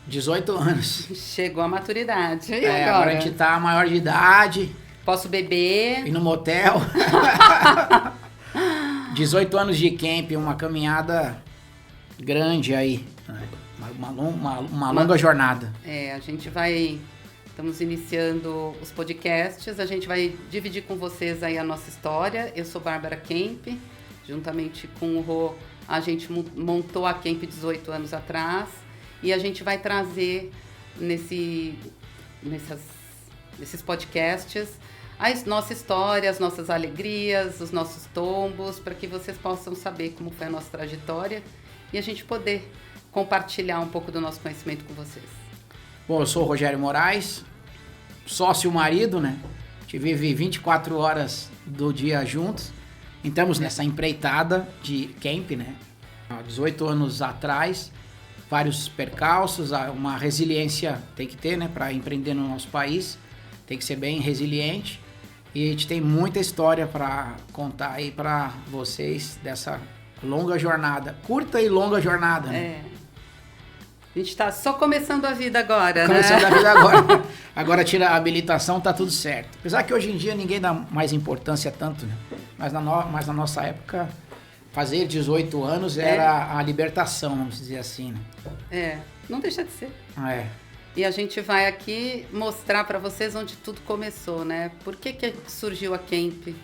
18 anos. Chegou a maturidade. E Agora a gente tá maior de idade. Posso beber? Ir no motel. 18 anos de camp, uma caminhada grande aí. Uma longa jornada. A gente vai... Estamos iniciando os podcasts. A gente vai dividir com vocês aí a nossa história. Eu sou Bárbara Kemp. Juntamente com o Rô, a gente montou a Kemp 18 anos atrás. E a gente vai trazer nesses podcasts a nossa história, as nossas alegrias, os nossos tombos, para que vocês possam saber como foi a nossa trajetória e a gente poder compartilhar um pouco do nosso conhecimento com vocês. Bom, eu sou o Rogério Moraes, sócio marido, né? A gente vive 24 horas do dia juntos. Estamos nessa empreitada de camp, né? Há 18 anos atrás, vários percalços, uma resiliência tem que ter, né? Para empreender no nosso país, tem que ser bem resiliente. E a gente tem muita história para contar aí para vocês dessa longa jornada, curta e longa jornada, né? A gente está só começando a vida agora, Começando né? a vida agora. Agora tira a habilitação, tá tudo certo. Apesar que hoje em dia ninguém dá mais importância tanto, né? Mas na nossa época, fazer 18 anos era a libertação, vamos dizer assim, né? Não deixa de ser. É. E a gente vai aqui mostrar para vocês onde tudo começou, né? Por que surgiu a Kemp?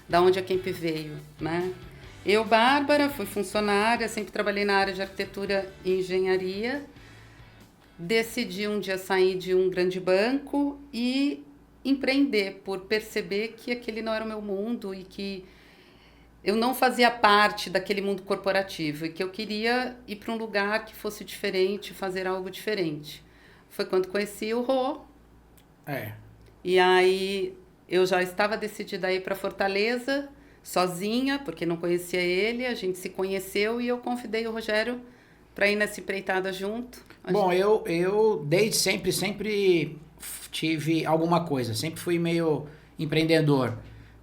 Da onde a Kemp veio, né? Eu, Bárbara, fui funcionária, sempre trabalhei na área de arquitetura e engenharia. Decidi um dia sair de um grande banco e empreender, por perceber que aquele não era o meu mundo e que eu não fazia parte daquele mundo corporativo e que eu queria ir para um lugar que fosse diferente, fazer algo diferente. Foi quando conheci o Rô. E aí eu já estava decidida a ir para Fortaleza, sozinha, porque não conhecia ele. A gente se conheceu e eu convidei o Rogério para ir nessa empreitada junto. Bom, eu desde sempre tive alguma coisa. Sempre fui meio empreendedor.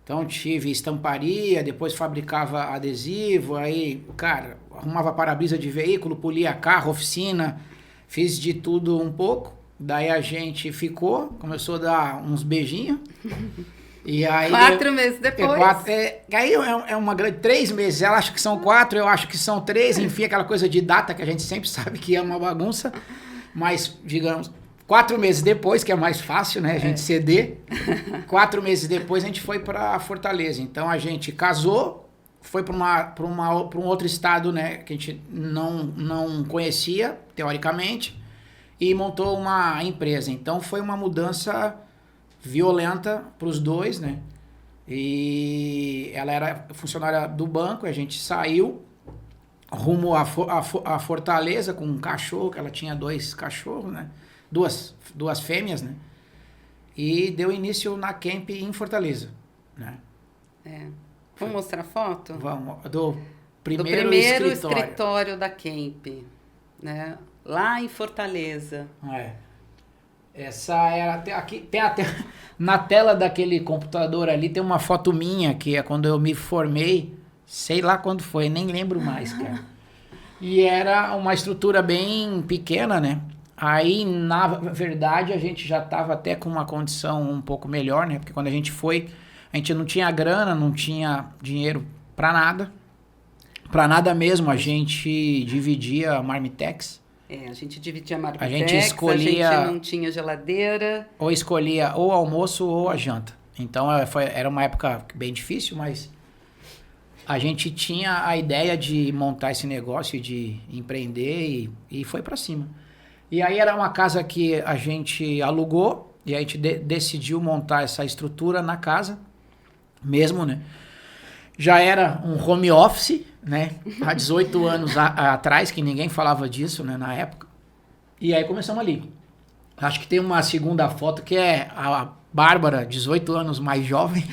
Então tive estamparia, depois fabricava adesivo, aí, cara, arrumava para-brisa de veículo, polia carro, oficina, fiz de tudo um pouco. Daí a gente começou a dar uns beijinhos. E aí 4 meses depois. Aí é uma grande... 3 meses, ela acha que são 4, eu acho que são 3, enfim, aquela coisa de data que a gente sempre sabe que é uma bagunça. Mas, digamos, 4 meses depois, que é mais fácil, né, a gente ceder. 4 meses depois a gente foi para Fortaleza. Então a gente casou, foi para um outro estado, né, que a gente não conhecia, teoricamente, e montou uma empresa. Então foi uma mudança violenta para os dois, né? E ela era funcionária do banco, a gente saiu rumo a Fortaleza com um cachorro, que ela tinha 2 cachorros, né? Duas fêmeas, né? E deu início na Kemp em Fortaleza, né? Vamos mostrar a foto? Vamos, do primeiro escritório da Kemp, né? Lá em Fortaleza. Essa era aqui, tem até na tela daquele computador ali tem uma foto minha, que é quando eu me formei, sei lá quando foi, nem lembro mais, cara. E era uma estrutura bem pequena, né? Aí, na verdade, a gente já estava até com uma condição um pouco melhor, né? Porque quando a gente foi, a gente não tinha grana, não tinha dinheiro para nada. Para nada mesmo, a gente dividia a Marmitex. A gente dividia a Marmitex, a gente escolhia, a gente não tinha geladeira. Ou escolhia ou almoço ou a janta. Então era uma época bem difícil, mas a gente tinha a ideia de montar esse negócio, de empreender e foi para cima. E aí era uma casa que a gente alugou e a gente decidiu montar essa estrutura na casa mesmo, né? Já era um home office, né? Há 18 anos atrás, que ninguém falava disso, né? Na época. E aí começamos ali. Acho que tem uma segunda foto que é a Bárbara, 18 anos mais jovem.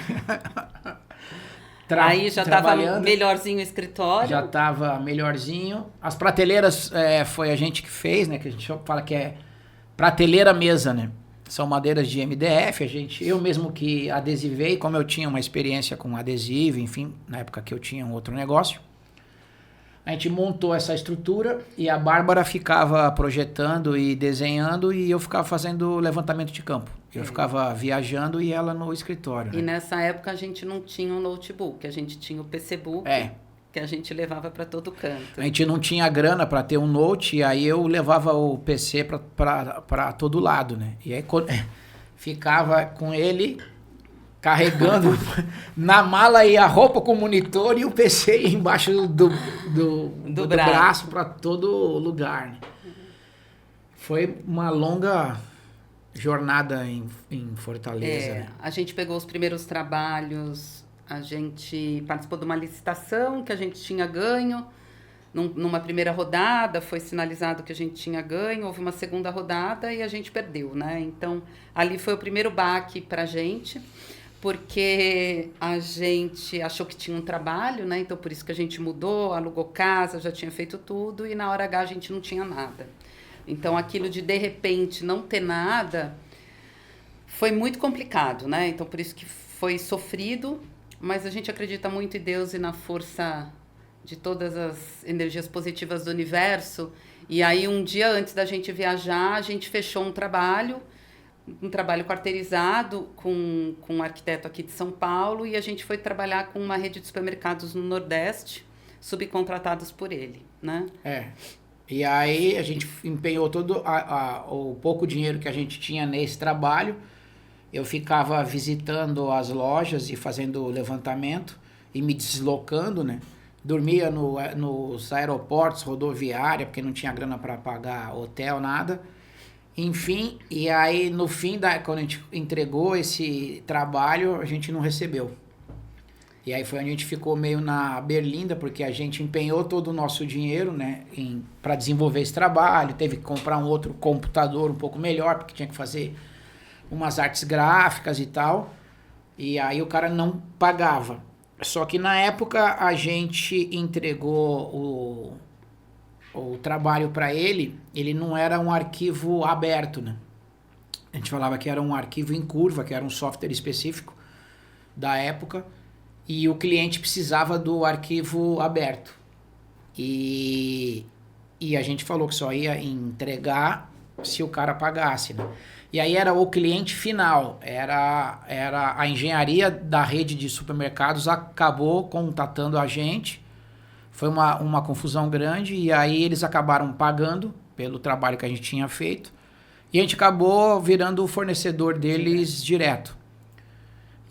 Aí já estava melhorzinho o escritório. Já estava melhorzinho. As prateleiras foi a gente que fez, né? Que a gente fala que é prateleira mesa, né? São madeiras de MDF, eu mesmo que adesivei, como eu tinha uma experiência com adesivo, enfim, na época que eu tinha um outro negócio. A gente montou essa estrutura e a Bárbara ficava projetando e desenhando e eu ficava fazendo levantamento de campo. Eu ficava viajando e ela no escritório. E né? nessa época a gente não tinha um notebook, a gente tinha o PCbook, que a gente levava para todo canto. A gente não tinha grana para ter um note, e aí eu levava o PC para todo lado, né? E aí ficava com ele carregando na mala e a roupa com o monitor e o PC embaixo do braço para todo lugar. Né? Foi uma longa jornada em Fortaleza. Né? A gente pegou os primeiros trabalhos, a gente participou de uma licitação que a gente tinha ganho. Numa primeira rodada foi sinalizado que a gente tinha ganho, houve uma segunda rodada e a gente perdeu, né? Então, ali foi o primeiro baque para a gente, porque a gente achou que tinha um trabalho, né? Então, por isso que a gente mudou, alugou casa, já tinha feito tudo e na hora H a gente não tinha nada. Então, aquilo de repente, não ter nada foi muito complicado, né? Então, por isso que foi sofrido, mas a gente acredita muito em Deus e na força de todas as energias positivas do universo. E aí, um dia antes da gente viajar, a gente fechou um trabalho quarteirizado com um arquiteto aqui de São Paulo, e a gente foi trabalhar com uma rede de supermercados no Nordeste, subcontratados por ele, né? E aí a gente empenhou todo o pouco dinheiro que a gente tinha nesse trabalho. Eu ficava visitando as lojas e fazendo levantamento e me deslocando, né? Dormia nos aeroportos, rodoviária, porque não tinha grana para pagar hotel, nada. Enfim, e aí no fim, quando a gente entregou esse trabalho, a gente não recebeu. E aí foi onde a gente ficou meio na berlinda, porque a gente empenhou todo o nosso dinheiro, né, para desenvolver esse trabalho. Teve que comprar um outro computador um pouco melhor, porque tinha que fazer umas artes gráficas e tal. E aí o cara não pagava. Só que na época a gente entregou o trabalho para ele não era um arquivo aberto, né? A gente falava que era um arquivo em curva, que era um software específico da época, e o cliente precisava do arquivo aberto. E a gente falou que só ia entregar se o cara pagasse, né? E aí era o cliente final, era a engenharia da rede de supermercados acabou contatando a gente. Foi uma confusão grande e aí eles acabaram pagando pelo trabalho que a gente tinha feito e a gente acabou virando o fornecedor deles direto.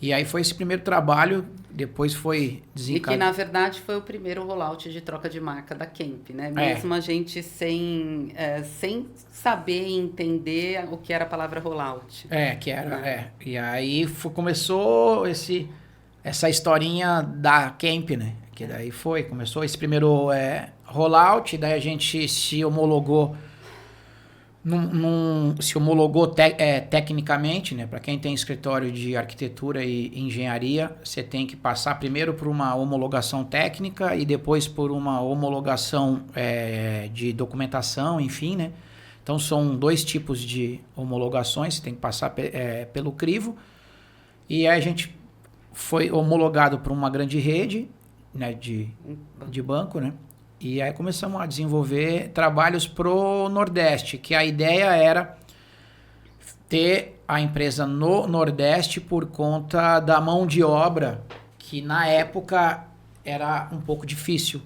E aí foi esse primeiro trabalho, depois foi desencadeado. E que na verdade foi o primeiro rollout de troca de marca da Kemp, né? Mesmo a gente sem saber e entender o que era a palavra rollout. E aí começou essa historinha da Kemp, né? Que daí começou esse primeiro rollout, daí a gente se homologou tecnicamente, né? Para quem tem escritório de arquitetura e engenharia, você tem que passar primeiro por uma homologação técnica e depois por uma homologação de documentação, enfim, né? Então são 2 tipos de homologações, você tem que passar pelo crivo. E aí a gente foi homologado por uma grande rede, né, de banco, né? E aí começamos a desenvolver trabalhos pro Nordeste, que a ideia era ter a empresa no Nordeste por conta da mão de obra, que na época era um pouco difícil.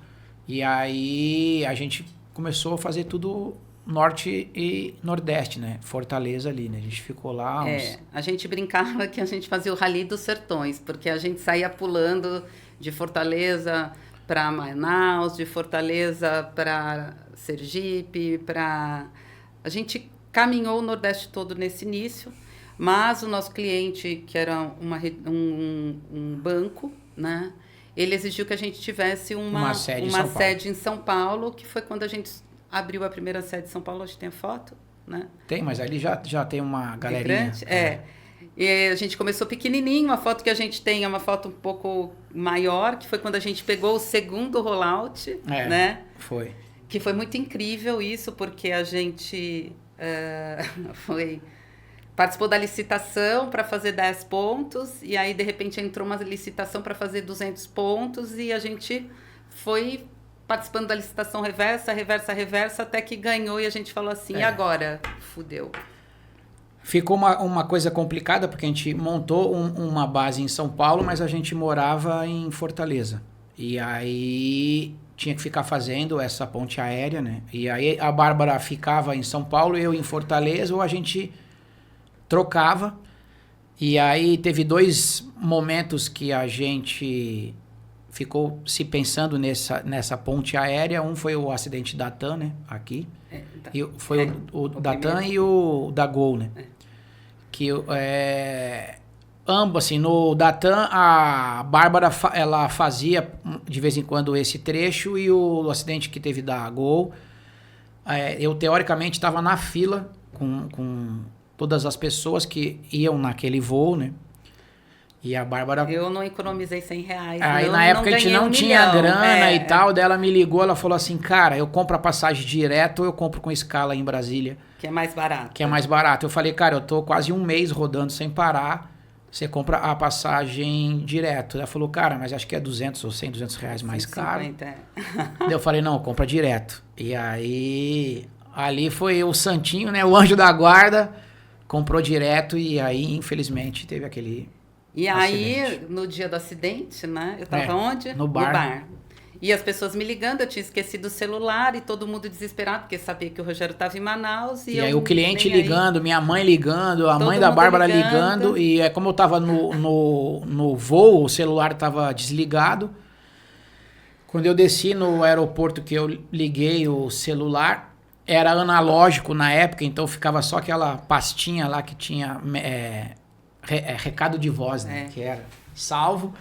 E aí a gente começou a fazer tudo Norte e Nordeste, né? Fortaleza ali, né? A gente ficou lá a gente brincava que a gente fazia o Rally dos Sertões, porque a gente saía pulando de Fortaleza para Manaus, de Fortaleza para Sergipe, a gente caminhou o Nordeste todo nesse início, mas o nosso cliente, que era um banco, né? Ele exigiu que a gente tivesse uma sede em São Paulo, que foi quando a gente abriu a primeira sede em São Paulo. Hoje tem foto, né? Tem, mas ali já tem uma galerinha. E a gente começou pequenininho, uma foto que a gente tem é uma foto um pouco maior, que foi quando a gente pegou o segundo rollout, né? Foi. Que foi muito incrível isso, porque a gente participou da licitação para fazer 10 pontos, e aí de repente entrou uma licitação para fazer 200 pontos, e a gente foi participando da licitação reversa, até que ganhou e a gente falou assim, e agora? Fudeu. Ficou uma coisa complicada, porque a gente montou uma base em São Paulo, mas a gente morava em Fortaleza. E aí tinha que ficar fazendo essa ponte aérea, né? E aí a Bárbara ficava em São Paulo, eu em Fortaleza, ou a gente trocava. E aí teve 2 momentos que a gente ficou se pensando nessa ponte aérea. Um foi o acidente da TAM, né? Aqui. E foi o da TAM e o da Gol, né? Que ambos, assim, no da TAM, a Bárbara ela fazia de vez em quando esse trecho, e o acidente que teve da Gol, eu teoricamente estava na fila com todas as pessoas que iam naquele voo, né? E a Bárbara... Eu não economizei R$100. Aí na época a gente não tinha grana e tal, daí ela me ligou, ela falou assim, cara, eu compro a passagem direto ou eu compro com escala em Brasília? Que é mais barato. Que é mais barato. Eu falei, cara, eu tô quase 1 mês rodando sem parar, você compra a passagem direto. Ela falou, cara, mas acho que é 200 ou 100, 200 reais mais caro. Daí eu falei, não, compra direto. E aí, ali foi o santinho, né, o anjo da guarda, comprou direto, e aí, infelizmente, teve aquele... E aí, no dia do acidente, né? Eu tava onde? No bar. E as pessoas me ligando, eu tinha esquecido o celular e todo mundo desesperado, porque sabia que o Rogério tava em Manaus. E aí o cliente ligando, minha mãe ligando, a mãe da Bárbara ligando. E como eu tava no voo, o celular tava desligado. Quando eu desci no aeroporto, que eu liguei o celular, era analógico na época, então ficava só aquela pastinha lá que tinha... recado de voz, né? Que era salvo.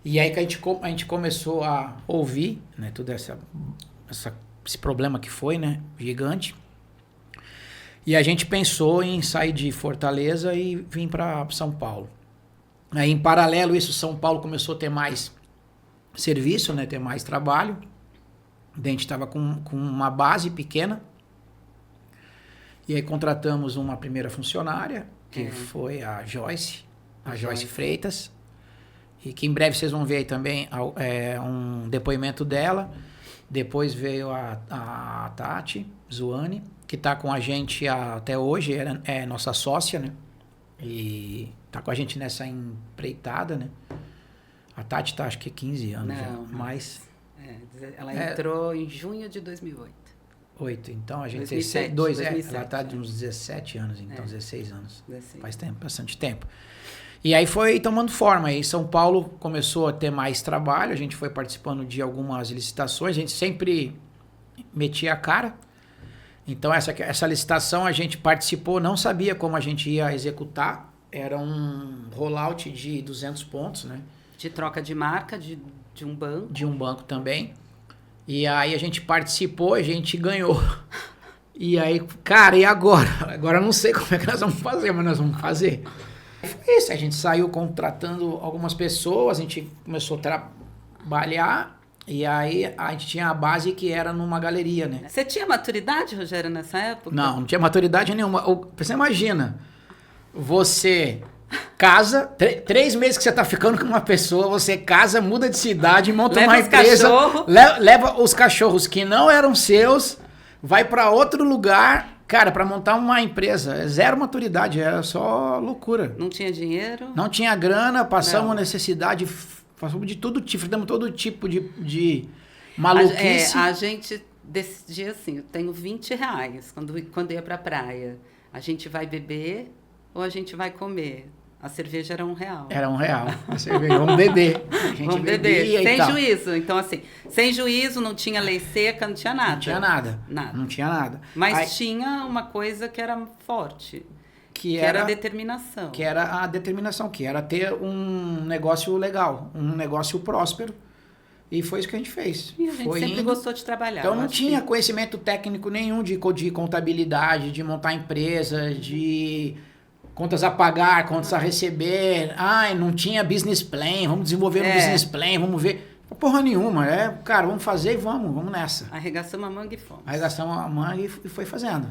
E aí que a gente começou a ouvir, né? Todo esse problema que foi, né? Gigante. E a gente pensou em sair de Fortaleza e vir para São Paulo. Aí, em paralelo isso, São Paulo começou a ter mais serviço, né? Ter mais trabalho. A gente estava com uma base pequena. E aí contratamos uma primeira funcionária, que foi a Joyce Freitas, e que em breve vocês vão ver aí também um depoimento dela. Depois veio a Tati Zuani, que está com a gente até hoje, é nossa sócia, né? E está com a gente nessa empreitada, né? A Tati está acho que 15 anos já, mas... ela entrou em junho de 2008. Então a gente 2007, ela tá de uns 17 anos, então 16 anos. 16. Faz tempo, bastante tempo. E aí foi tomando forma. Aí São Paulo começou a ter mais trabalho, a gente foi participando de algumas licitações, a gente sempre metia a cara. Então essa licitação a gente participou, não sabia como a gente ia executar. Era um rollout de 200 pontos, né? De troca de marca de um banco. De um banco também. E aí a gente participou, a gente ganhou. E aí, cara, e agora? Agora eu não sei como é que nós vamos fazer, mas nós vamos fazer. Foi isso, a gente saiu contratando algumas pessoas, a gente começou a trabalhar, e aí a gente tinha a base que era numa galeria, né? Você tinha maturidade, Rogério, nessa época? Não tinha maturidade nenhuma. Você imagina, você... casa, 3 meses que você tá ficando com uma pessoa, você casa, muda de cidade, monta uma empresa, leva os cachorros que não eram seus, vai para outro lugar, cara, para montar uma empresa. É zero maturidade, é só loucura. Não tinha dinheiro? Não tinha grana, passamos necessidade, passamos de todo tipo, fizemos todo tipo de maluquice. A gente decidia assim, eu tenho R$20 quando ia pra praia. A gente vai beber ou a gente vai comer? A cerveja era R$1. Era R$1. A cerveja, vamos beber. A gente vamos beber, sem tal. juízo. Então, assim, sem juízo, não tinha lei seca, não tinha nada. Não tinha nada. Não tinha nada. Mas tinha uma coisa que era forte, que era a determinação. Que era a determinação, que era ter um negócio legal, um negócio próspero. E foi isso que a gente fez. E a gente sempre gostou de trabalhar. Então não tinha conhecimento técnico nenhum de contabilidade, de montar empresa, de... contas a pagar, contas a receber. Não tinha business plan, vamos desenvolver um business plan, vamos ver. Porra nenhuma, cara, vamos fazer e vamos nessa. Arregaçamos a manga e fomos. Arregaçamos a manga e foi fazendo.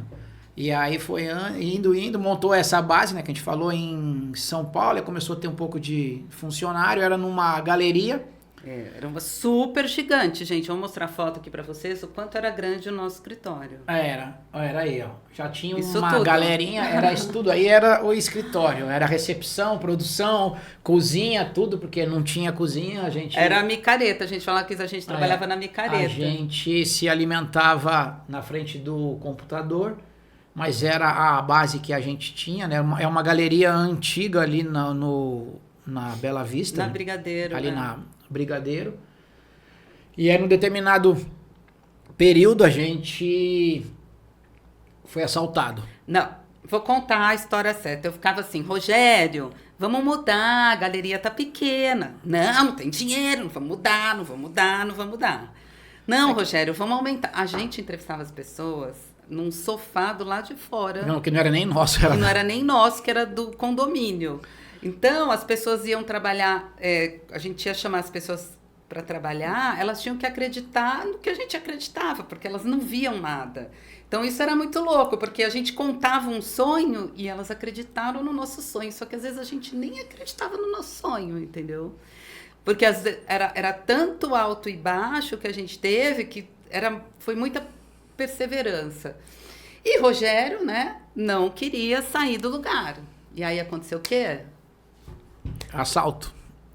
E aí foi indo, montou essa base, né, que a gente falou em São Paulo, começou a ter um pouco de funcionário, era numa galeria. Era uma super gigante, gente. Vou mostrar a foto aqui pra vocês, o quanto era grande o nosso escritório. Era aí, ó. Já tinha Isso uma tudo. galerinha, era isso tudo aí, era o escritório. Era recepção, produção, cozinha, tudo, porque não tinha cozinha, a gente... Era a micareta, a gente falava que a gente trabalhava na micareta. A gente se alimentava na frente do computador, mas era a base que a gente tinha, né? É uma galeria antiga ali na Bela Vista. Na né? Brigadeiro. Ali né? na Brigadeiro. E aí, num determinado período, a gente foi assaltado. Não, vou contar a história certa. Eu ficava assim, Rogério, vamos mudar, a galeria tá pequena. Não tem dinheiro, não vamos mudar, não vamos mudar, não vamos mudar. Não, Rogério, vamos aumentar. A gente entrevistava as pessoas num sofá do lado de fora. Não, que não era nem nosso. Que não era nem nosso, que era do condomínio. Então, as pessoas iam trabalhar, a gente ia chamar as pessoas para trabalhar, elas tinham que acreditar no que a gente acreditava, porque elas não viam nada. Então, isso era muito louco, porque a gente contava um sonho e elas acreditaram no nosso sonho, só que às vezes a gente nem acreditava no nosso sonho, entendeu? Porque era tanto alto e baixo que a gente teve que foi muita perseverança. E Rogério, né, não queria sair do lugar. E aí aconteceu o quê? Assalto.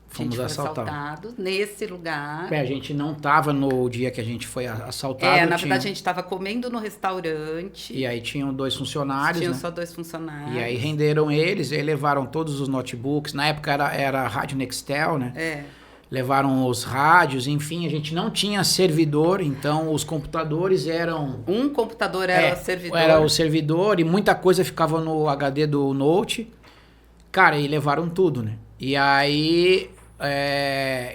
A gente Fomos foi assaltados. assaltado nesse lugar. A gente não estava no dia que a gente foi assaltado. Na verdade, a gente estava comendo no restaurante. E aí tinham 2 funcionários, Tinham né? só 2 funcionários. E aí renderam eles, e aí levaram todos os notebooks. Na época era a Rádio Nextel, né? Levaram os rádios, enfim, a gente não tinha servidor, então os computadores eram... Um computador era o servidor. Era o servidor e muita coisa ficava no HD do Note. Cara, e levaram tudo, né? E aí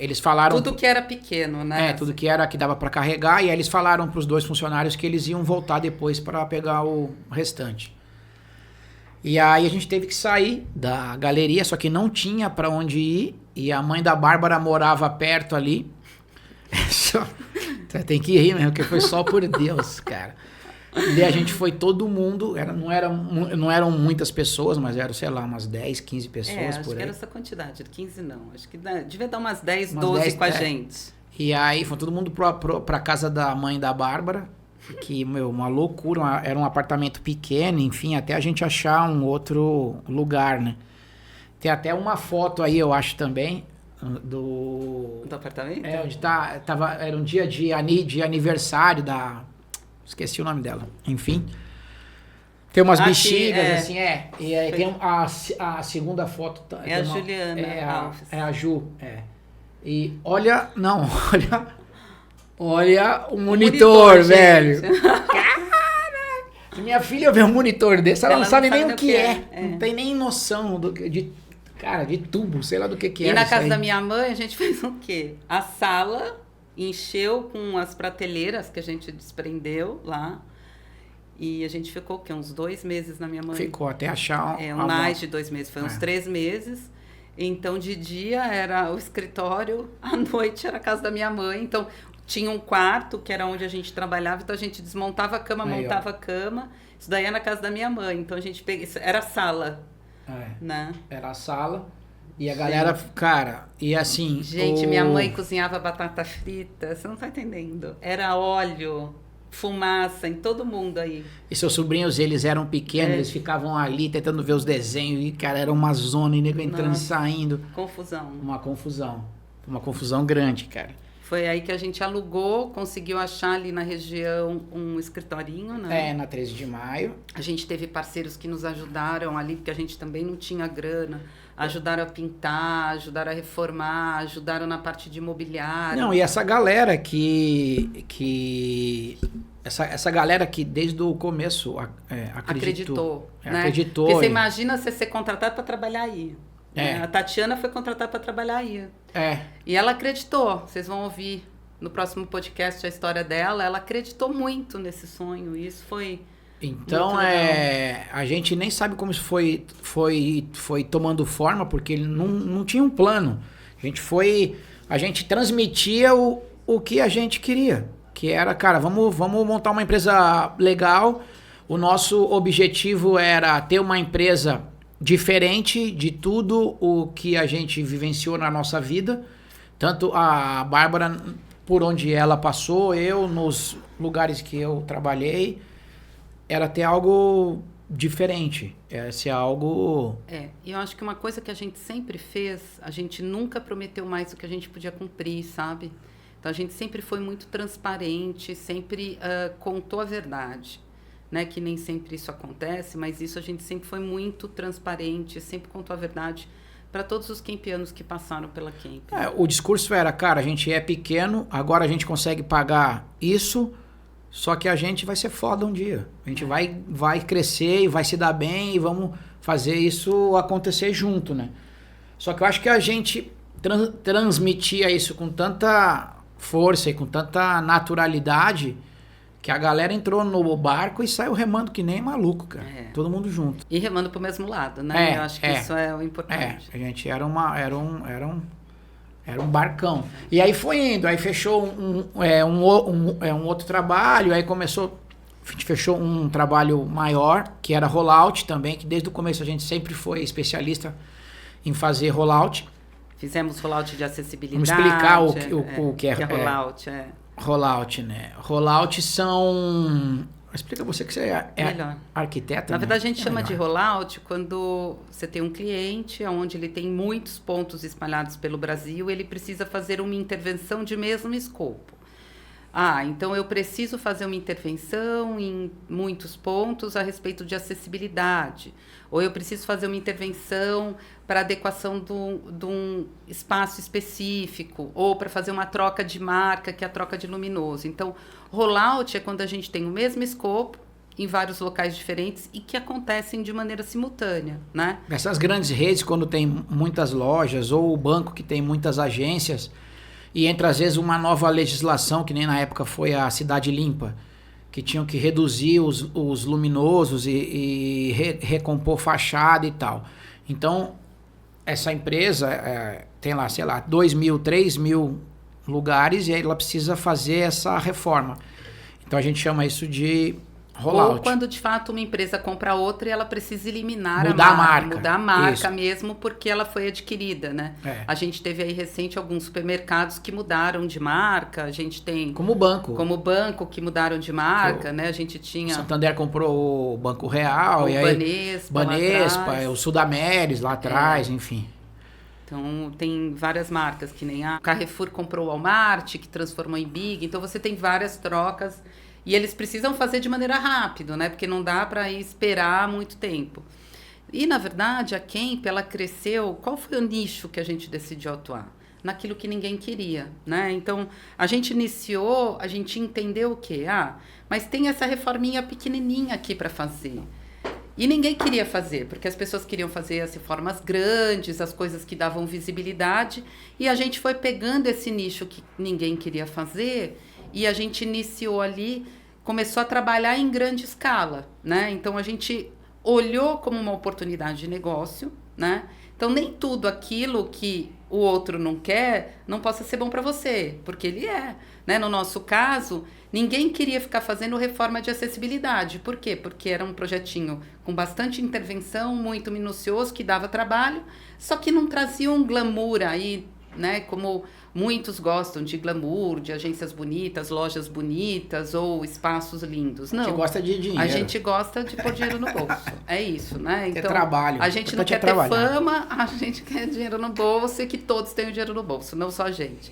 eles falaram... Tudo que era pequeno, né? Tudo que era que dava para carregar. E aí eles falaram para os 2 funcionários que eles iam voltar depois para pegar o restante. E aí a gente teve que sair da galeria, só que não tinha para onde ir. E a mãe da Bárbara morava perto ali. Tem que rir mesmo, porque foi só por Deus, cara. E a gente foi todo mundo, não eram muitas pessoas, mas eram, sei lá, umas 10, 15 pessoas acho por aí. que era essa quantidade, 15 não. Acho que devia dar umas 10, Umas 12 10, com a gente. E aí foi todo mundo pra casa da mãe da Bárbara, que, uma loucura, era um apartamento pequeno, enfim, até a gente achar um outro lugar, né? Tem até uma foto aí, eu acho também, do apartamento? Onde era um dia de aniversário da... Esqueci o nome dela. Enfim. Tem umas bexigas, assim, E aí tem a segunda foto. A Juliana. É a Ju, E olha o monitor, velho. Se minha filha vê um monitor desse, ela não sabe nem o que é. Não tem nem noção de tubo, sei lá do que é. E na casa da minha mãe, a gente fez o quê? A sala encheu com as prateleiras que a gente desprendeu lá. E a gente ficou o quê? Uns 2 meses na minha mãe. Ficou até achar... mais de 2 meses. Foi uns 3 meses. Então, de dia era o escritório, à noite era a casa da minha mãe. Então, tinha um quarto, que era onde a gente trabalhava. Então, a gente desmontava a cama, montava a cama. Isso daí era na casa da minha mãe. Então, a gente era a sala. Né? Era a sala. E a galera, cara, e assim... Gente, minha mãe cozinhava batata frita, você não tá entendendo. Era óleo, fumaça em todo mundo aí. E seus sobrinhos, eles eram pequenos, eles ficavam ali tentando ver os desenhos. E, cara, era uma zona, e nego entrando e saindo. Confusão. Uma confusão grande, cara. Foi aí que a gente alugou, conseguiu achar ali na região um escritorinho, né? Na 13 de maio. A gente teve parceiros que nos ajudaram ali, porque a gente também não tinha grana. Ajudaram a pintar, ajudaram a reformar, ajudaram na parte de imobiliário. Não, e essa galera essa galera que desde o começo acreditou. Né? Acreditou. Porque você imagina você ser contratado para trabalhar aí. Né? A Tatiana foi contratada para trabalhar aí. E ela acreditou. Vocês vão ouvir no próximo podcast a história dela. Ela acreditou muito nesse sonho. E isso foi... Então, a gente nem sabe como isso foi tomando forma, porque ele não tinha um plano. A gente transmitia o que a gente queria, que era, cara, vamos montar uma empresa legal. O nosso objetivo era ter uma empresa diferente de tudo o que a gente vivenciou na nossa vida, tanto a Bárbara, por onde ela passou, eu, nos lugares que eu trabalhei, era ter algo diferente. Ser algo... E eu acho que uma coisa que a gente sempre fez, a gente nunca prometeu mais do que a gente podia cumprir, sabe? Então, a gente sempre foi muito transparente, sempre contou a verdade. Né, que nem sempre isso acontece, mas isso a gente sempre foi muito transparente, sempre contou a verdade para todos os campianos que passaram pela Camp. O discurso era, cara, a gente é pequeno, agora a gente consegue pagar isso, só que a gente vai ser foda um dia. A gente vai crescer e vai se dar bem e vamos fazer isso acontecer junto, né? Só que eu acho que a gente transmitia isso com tanta força e com tanta naturalidade que a galera entrou no barco e saiu remando que nem maluco, cara. Todo mundo junto. E remando pro mesmo lado, né? Eu acho que isso é o importante. A gente era um barcão. E aí foi indo, aí fechou um outro trabalho, aí começou, a gente fechou um trabalho maior, que era rollout também, que desde o começo a gente sempre foi especialista em fazer rollout. Fizemos rollout de acessibilidade. Vamos explicar o que é rollout. Rollout, né? Rollout são... Explica você que você é arquiteta. Na verdade, a gente chama de rollout quando você tem um cliente onde ele tem muitos pontos espalhados pelo Brasil, ele precisa fazer uma intervenção de mesmo escopo. Então eu preciso fazer uma intervenção em muitos pontos a respeito de acessibilidade. Ou eu preciso fazer uma intervenção para adequação de um espaço específico. Ou para fazer uma troca de marca, que é a troca de luminoso. Então, rollout é quando a gente tem o mesmo escopo em vários locais diferentes e que acontecem de maneira simultânea, né? Essas grandes redes, quando tem muitas lojas, ou o banco que tem muitas agências, e entra às vezes uma nova legislação, que nem na época foi a Cidade Limpa, que tinham que reduzir os luminosos e recompor fachada e tal. Então, essa empresa tem lá, sei lá, 2.000, 3.000 lugares e aí ela precisa fazer essa reforma. Então, a gente chama isso de rollout. Ou quando, de fato, uma empresa compra outra e ela precisa eliminar mudar a marca. Mudar a marca mesmo, porque ela foi adquirida, né? A gente teve aí recente alguns supermercados que mudaram de marca, a gente tem... Como o banco que mudaram de marca, né? A gente tinha... Santander comprou o Banco Real, o e aí Banespa, o Sudameris lá atrás, enfim. Então, tem várias marcas, que nem a Carrefour comprou o Walmart, que transformou em Big. Então, você tem várias trocas. E eles precisam fazer de maneira rápida, né? Porque não dá para esperar muito tempo. E, na verdade, a Camp, ela cresceu... Qual foi o nicho que a gente decidiu atuar? Naquilo que ninguém queria, né? Então, a gente iniciou, a gente entendeu o quê? Mas tem essa reforminha pequenininha aqui para fazer. E ninguém queria fazer, porque as pessoas queriam fazer as reformas grandes, as coisas que davam visibilidade. E a gente foi pegando esse nicho que ninguém queria fazer e a gente iniciou ali... começou a trabalhar em grande escala, né? Então, a gente olhou como uma oportunidade de negócio, né? Então, nem tudo aquilo que o outro não quer não possa ser bom para você, porque ele é, né? No nosso caso, ninguém queria ficar fazendo reforma de acessibilidade. Por quê? Porque era um projetinho com bastante intervenção, muito minucioso, que dava trabalho, só que não trazia um glamour aí, né? Como... muitos gostam de glamour, de agências bonitas, lojas bonitas ou espaços lindos. Não. A gente gosta de dinheiro. A gente gosta de pôr dinheiro no bolso. É isso, né? Então, trabalho. A gente não quer ter fama, a gente quer dinheiro no bolso e que todos tenham dinheiro no bolso, não só a gente.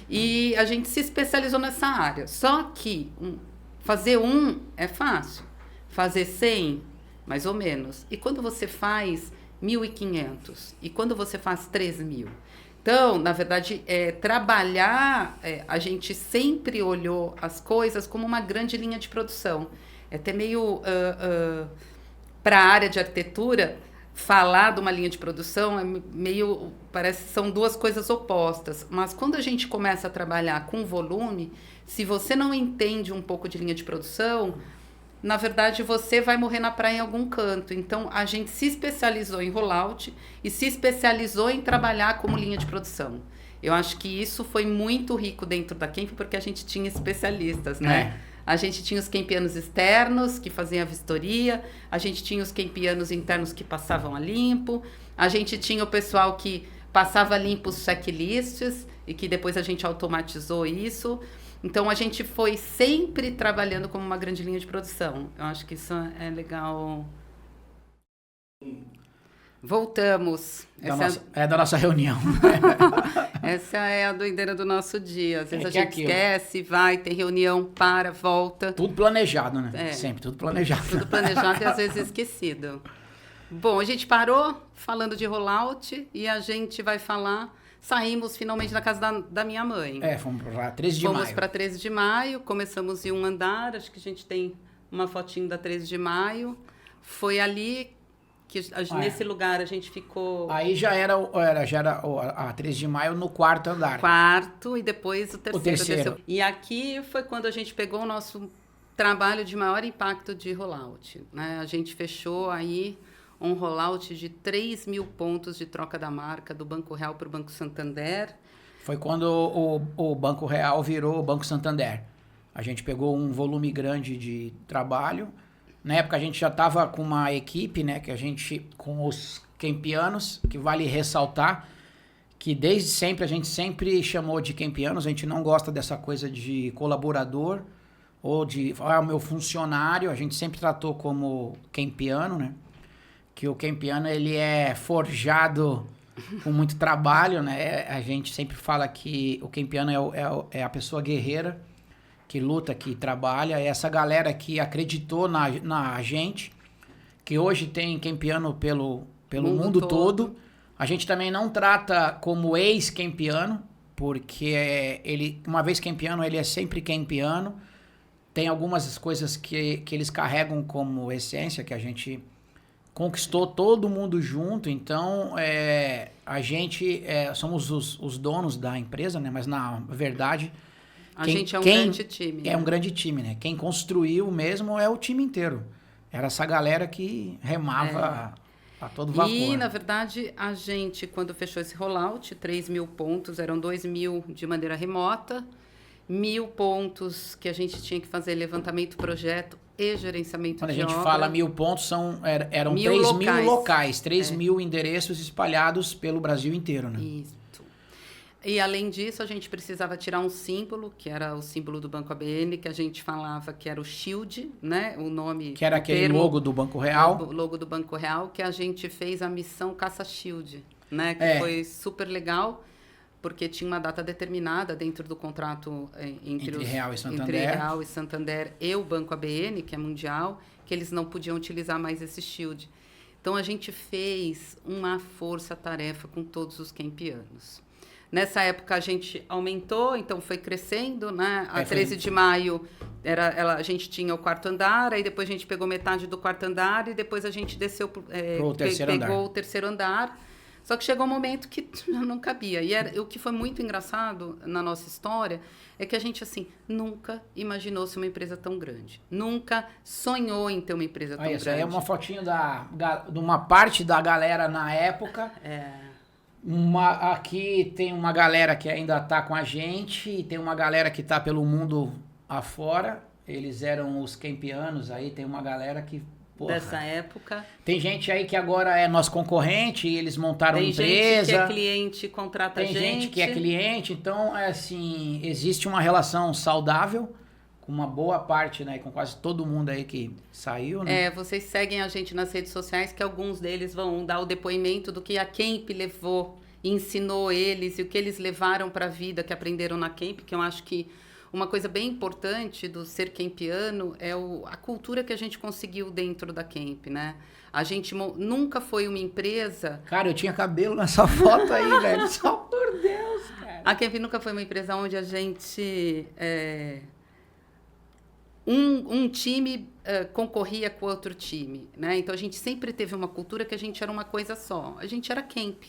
E a gente se especializou nessa área. Só que fazer é fácil. Fazer 100, mais ou menos. E quando você faz 1.500? E quando você faz 3.000? Então, na verdade, trabalhar, a gente sempre olhou as coisas como uma grande linha de produção. É até meio, para a área de arquitetura, falar de uma linha de produção parece que são duas coisas opostas. Mas quando a gente começa a trabalhar com volume, se você não entende um pouco de linha de produção... na verdade, você vai morrer na praia em algum canto. Então, a gente se especializou em rollout e se especializou em trabalhar como linha de produção. Eu acho que isso foi muito rico dentro da Camp, porque a gente tinha especialistas, né? A gente tinha os campianos externos, que faziam a vistoria, a gente tinha os campianos internos que passavam a limpo, a gente tinha o pessoal que passava limpo os checklists. e que depois a gente automatizou isso. Então, a gente foi sempre trabalhando como uma grande linha de produção. Eu acho que isso é legal. Voltamos. Da nossa reunião. Essa é a doideira do nosso dia. Às vezes a gente esquece, vai, tem reunião, para, volta. Tudo planejado, né? Sempre, tudo planejado. Tudo planejado e às vezes esquecido. Bom, a gente parou falando de rollout e a gente vai falar... Saímos finalmente da casa da minha mãe. Fomos para 13 de maio. Fomos para 13 de maio, começamos em um andar, acho que a gente tem uma fotinho da 13 de maio. Foi ali que nesse lugar a gente ficou... Aí já era a 13 de maio no quarto andar. Quarto e depois o terceiro. E aqui foi quando a gente pegou o nosso trabalho de maior impacto de rollout, né? A gente fechou aí um rollout de 3 mil pontos de troca da marca do Banco Real para o Banco Santander. Foi quando o Banco Real virou o Banco Santander. A gente pegou um volume grande de trabalho. Na época a gente já estava com uma equipe, né, com os Kempianos, que vale ressaltar que desde sempre a gente sempre chamou de Kempianos. A gente não gosta dessa coisa de colaborador ou de o meu funcionário. A gente sempre tratou como Kempiano, né? Que o Kempiano, ele é forjado com muito trabalho, né? A gente sempre fala que o Kempiano é a pessoa guerreira, que luta, que trabalha. É essa galera que acreditou na gente, que hoje tem Kempiano pelo mundo todo. A gente também não trata como ex-Kempiano, porque uma vez Kempiano, ele é sempre Kempiano. Tem algumas coisas que eles carregam como essência, que a gente... conquistou todo mundo junto, então a gente somos os donos da empresa, né? Mas na verdade a gente é um grande time. É um grande time, né? Quem construiu mesmo é o time inteiro. Era essa galera que remava a todo vapor. E, na verdade, a gente, quando fechou esse rollout, 3 mil pontos, eram 2 mil de maneira remota, 1.000 pontos que a gente tinha que fazer levantamento, projeto e gerenciamento de obra. Quando a gente fala 1.000 pontos, eram 3 mil locais, 3 mil endereços espalhados pelo Brasil inteiro, né? Isso. E, além disso, a gente precisava tirar um símbolo, que era o símbolo do Banco ABN, que a gente falava que era o Shield, né? O nome... Que era aquele logo do Banco Real. O logo do Banco Real, que a gente fez a missão Caça Shield, né? Que foi super legal, porque tinha uma data determinada dentro do contrato entre Real e Santander e o Banco ABN, que é mundial, que eles não podiam utilizar mais esse Shield. Então, a gente fez uma força-tarefa com todos os Kempianos. Nessa época, a gente aumentou, então foi crescendo, né? A 13 de maio, a gente tinha o quarto andar, aí depois a gente pegou metade do quarto andar e depois a gente desceu, pegou o terceiro andar. Só que chegou um momento que não cabia. E o que foi muito engraçado na nossa história é que a gente, assim, nunca imaginou ser uma empresa tão grande. Nunca sonhou em ter uma empresa tão grande. Aí é uma fotinho de uma parte da galera na época. Aqui tem uma galera que ainda está com a gente e tem uma galera que está pelo mundo afora. Eles eram os Kempianos, aí tem uma galera que... Porra. Dessa época. Tem gente aí que agora é nosso concorrente e eles montaram uma empresa. Tem gente que é cliente e contrata a gente. Tem gente que é cliente, então, assim, existe uma relação saudável com uma boa parte, né, com quase todo mundo aí que saiu, né? Vocês seguem a gente nas redes sociais, que alguns deles vão dar o depoimento do que a Kemp levou, ensinou eles e o que eles levaram para a vida, que aprenderam na Kemp, que eu acho que uma coisa bem importante do ser Kempiano é a cultura que a gente conseguiu dentro da Kemp, né? A gente nunca foi uma empresa... Cara, eu tinha cabelo nessa foto aí, velho. Só por Deus, cara. A Kemp nunca foi uma empresa onde a gente... Um time concorria com outro time, né? Então, a gente sempre teve uma cultura que a gente era uma coisa só. A gente era Kemp.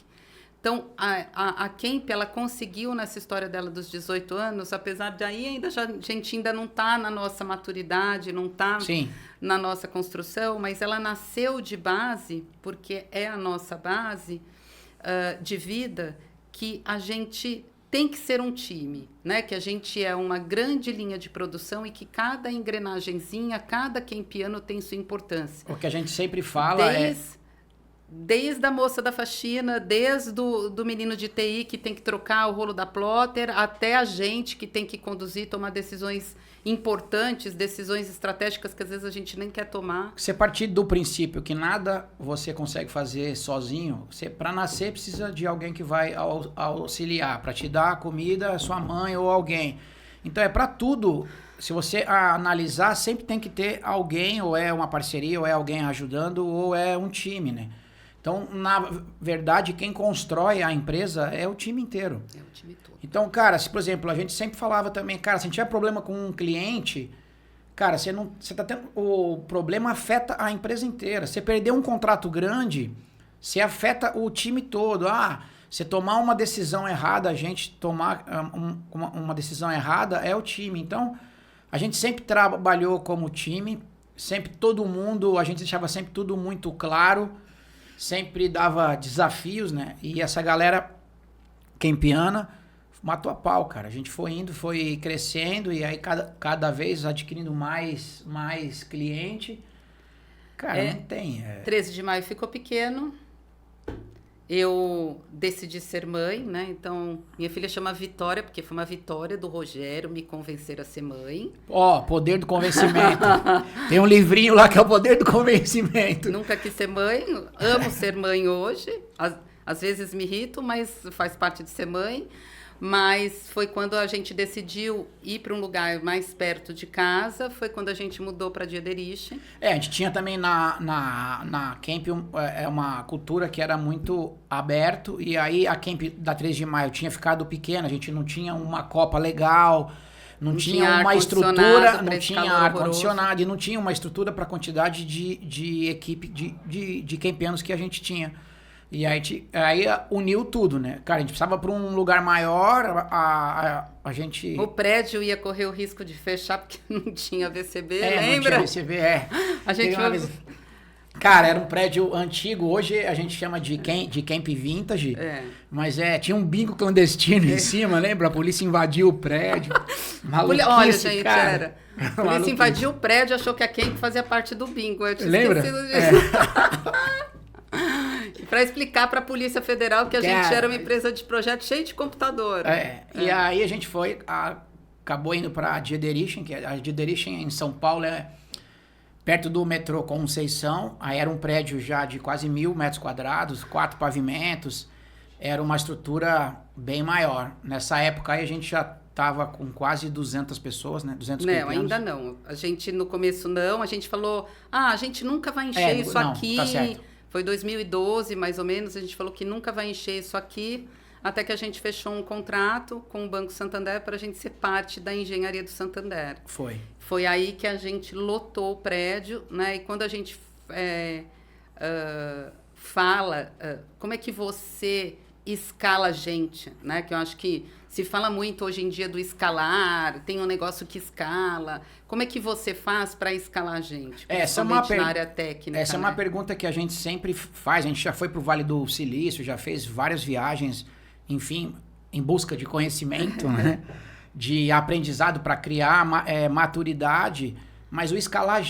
Então, a Kemp, ela conseguiu, nessa história dela dos 18 anos, apesar de aí a gente ainda não está na nossa maturidade, não está na nossa construção, mas ela nasceu de base, porque é a nossa base de vida, que a gente tem que ser um time, né? Que a gente é uma grande linha de produção e que cada engrenagenzinha, cada Kempiano tem sua importância. O que a gente sempre fala desde a moça da faxina, desde do menino de TI que tem que trocar o rolo da plotter, até a gente que tem que conduzir, tomar decisões importantes, decisões estratégicas que às vezes a gente nem quer tomar. Você partir do princípio que nada você consegue fazer sozinho, você para nascer precisa de alguém que vai auxiliar, para te dar comida, sua mãe ou alguém. Então é para tudo. Se você analisar, sempre tem que ter alguém, ou é uma parceria, ou é alguém ajudando, ou é um time, né? Então, na verdade, quem constrói a empresa é o time inteiro. É o time todo. Então, cara, se, por exemplo, a gente sempre falava também, cara, se a gente tiver problema com um cliente, cara, você tá tendo, o problema afeta a empresa inteira. Você perder um contrato grande, você afeta o time todo. Você tomar uma decisão errada, a gente tomar uma decisão errada é o time. Então, a gente sempre trabalhou como time, sempre todo mundo, a gente deixava sempre tudo muito claro, sempre dava desafios, né? E essa galera kempiana matou a pau, cara. A gente foi indo, foi crescendo e aí cada vez adquirindo mais cliente. Cara, não tem. 13 de maio ficou pequeno. Eu decidi ser mãe, né? Então, minha filha chama Vitória, porque foi uma vitória do Rogério me convencer a ser mãe. Poder do convencimento. Tem um livrinho lá que é o poder do convencimento. Nunca quis ser mãe, amo ser mãe hoje. Às vezes me irrito, mas faz parte de ser mãe. Mas foi quando a gente decidiu ir para um lugar mais perto de casa, foi quando a gente mudou para Diederich. A gente tinha também na Camp uma cultura que era muito aberto, e aí a Camp da 3 de maio tinha ficado pequena, a gente não tinha uma copa legal, não tinha uma estrutura, não tinha ar-condicionado, e não tinha uma estrutura para a quantidade de equipe de campianos que a gente tinha. E aí uniu tudo, né? Cara, a gente precisava para um lugar maior, a gente... O prédio ia correr o risco de fechar porque não tinha VCB, lembra? Não tinha VCB, A gente Cara, era um prédio antigo, hoje a gente chama de Camp Vintage, mas tinha um bingo clandestino em cima, lembra? A polícia invadiu o prédio. Olha, gente, cara. A polícia invadiu o prédio, achou que a Camp fazia parte do bingo. Eu tinha esquecido disso. Para explicar para a Polícia Federal que a gente era uma empresa de projeto cheia de computador. E aí a gente acabou indo para a Diederich, que a Diederich em São Paulo é perto do metrô Conceição. Aí era um prédio já de quase 1.000 metros quadrados, 4 pavimentos, era uma estrutura bem maior. Nessa época aí a gente já estava com quase 200 pessoas, né? 200 Não, ainda não. A gente no começo não, a gente falou, a gente nunca vai encher isso aqui. Tá certo. Foi 2012, mais ou menos, a gente falou que nunca vai encher isso aqui, até que a gente fechou um contrato com o Banco Santander para a gente ser parte da engenharia do Santander. Foi aí que a gente lotou o prédio, né? E quando a gente fala, como é que você escala a gente, né? Que eu acho que se fala muito hoje em dia do escalar, tem um negócio que escala. Como é que você faz para escalar a gente? Essa na área técnica. Essa é uma pergunta que a gente sempre faz. A gente já foi para o Vale do Silício, já fez várias viagens, enfim, em busca de conhecimento, né? De aprendizado para criar maturidade. Mas o escalar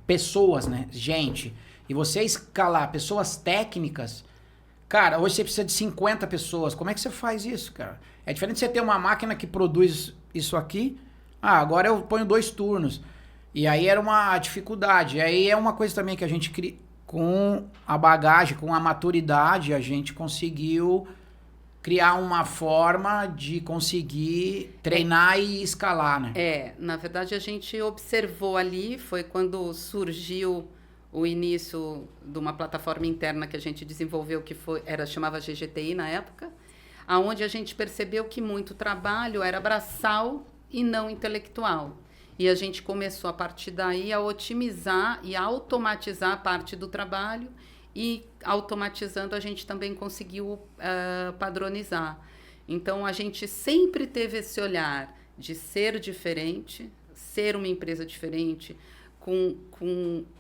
pessoas, né? Gente. E você escalar pessoas técnicas... Cara, hoje você precisa de 50 pessoas. Como é que você faz isso, cara? É diferente você ter uma máquina que produz isso aqui. Agora eu ponho 2 turnos. E aí era uma dificuldade. E aí é uma coisa também que a gente, com a bagagem, com a maturidade, a gente conseguiu criar uma forma de conseguir treinar e escalar, né? Na verdade a gente observou ali, foi quando surgiu... o início de uma plataforma interna que a gente desenvolveu, que chamava GGTI na época, aonde a gente percebeu que muito trabalho era braçal e não intelectual. E a gente começou, a partir daí, a otimizar e a automatizar a parte do trabalho, e automatizando a gente também conseguiu padronizar. Então, a gente sempre teve esse olhar de ser diferente, ser uma empresa diferente, com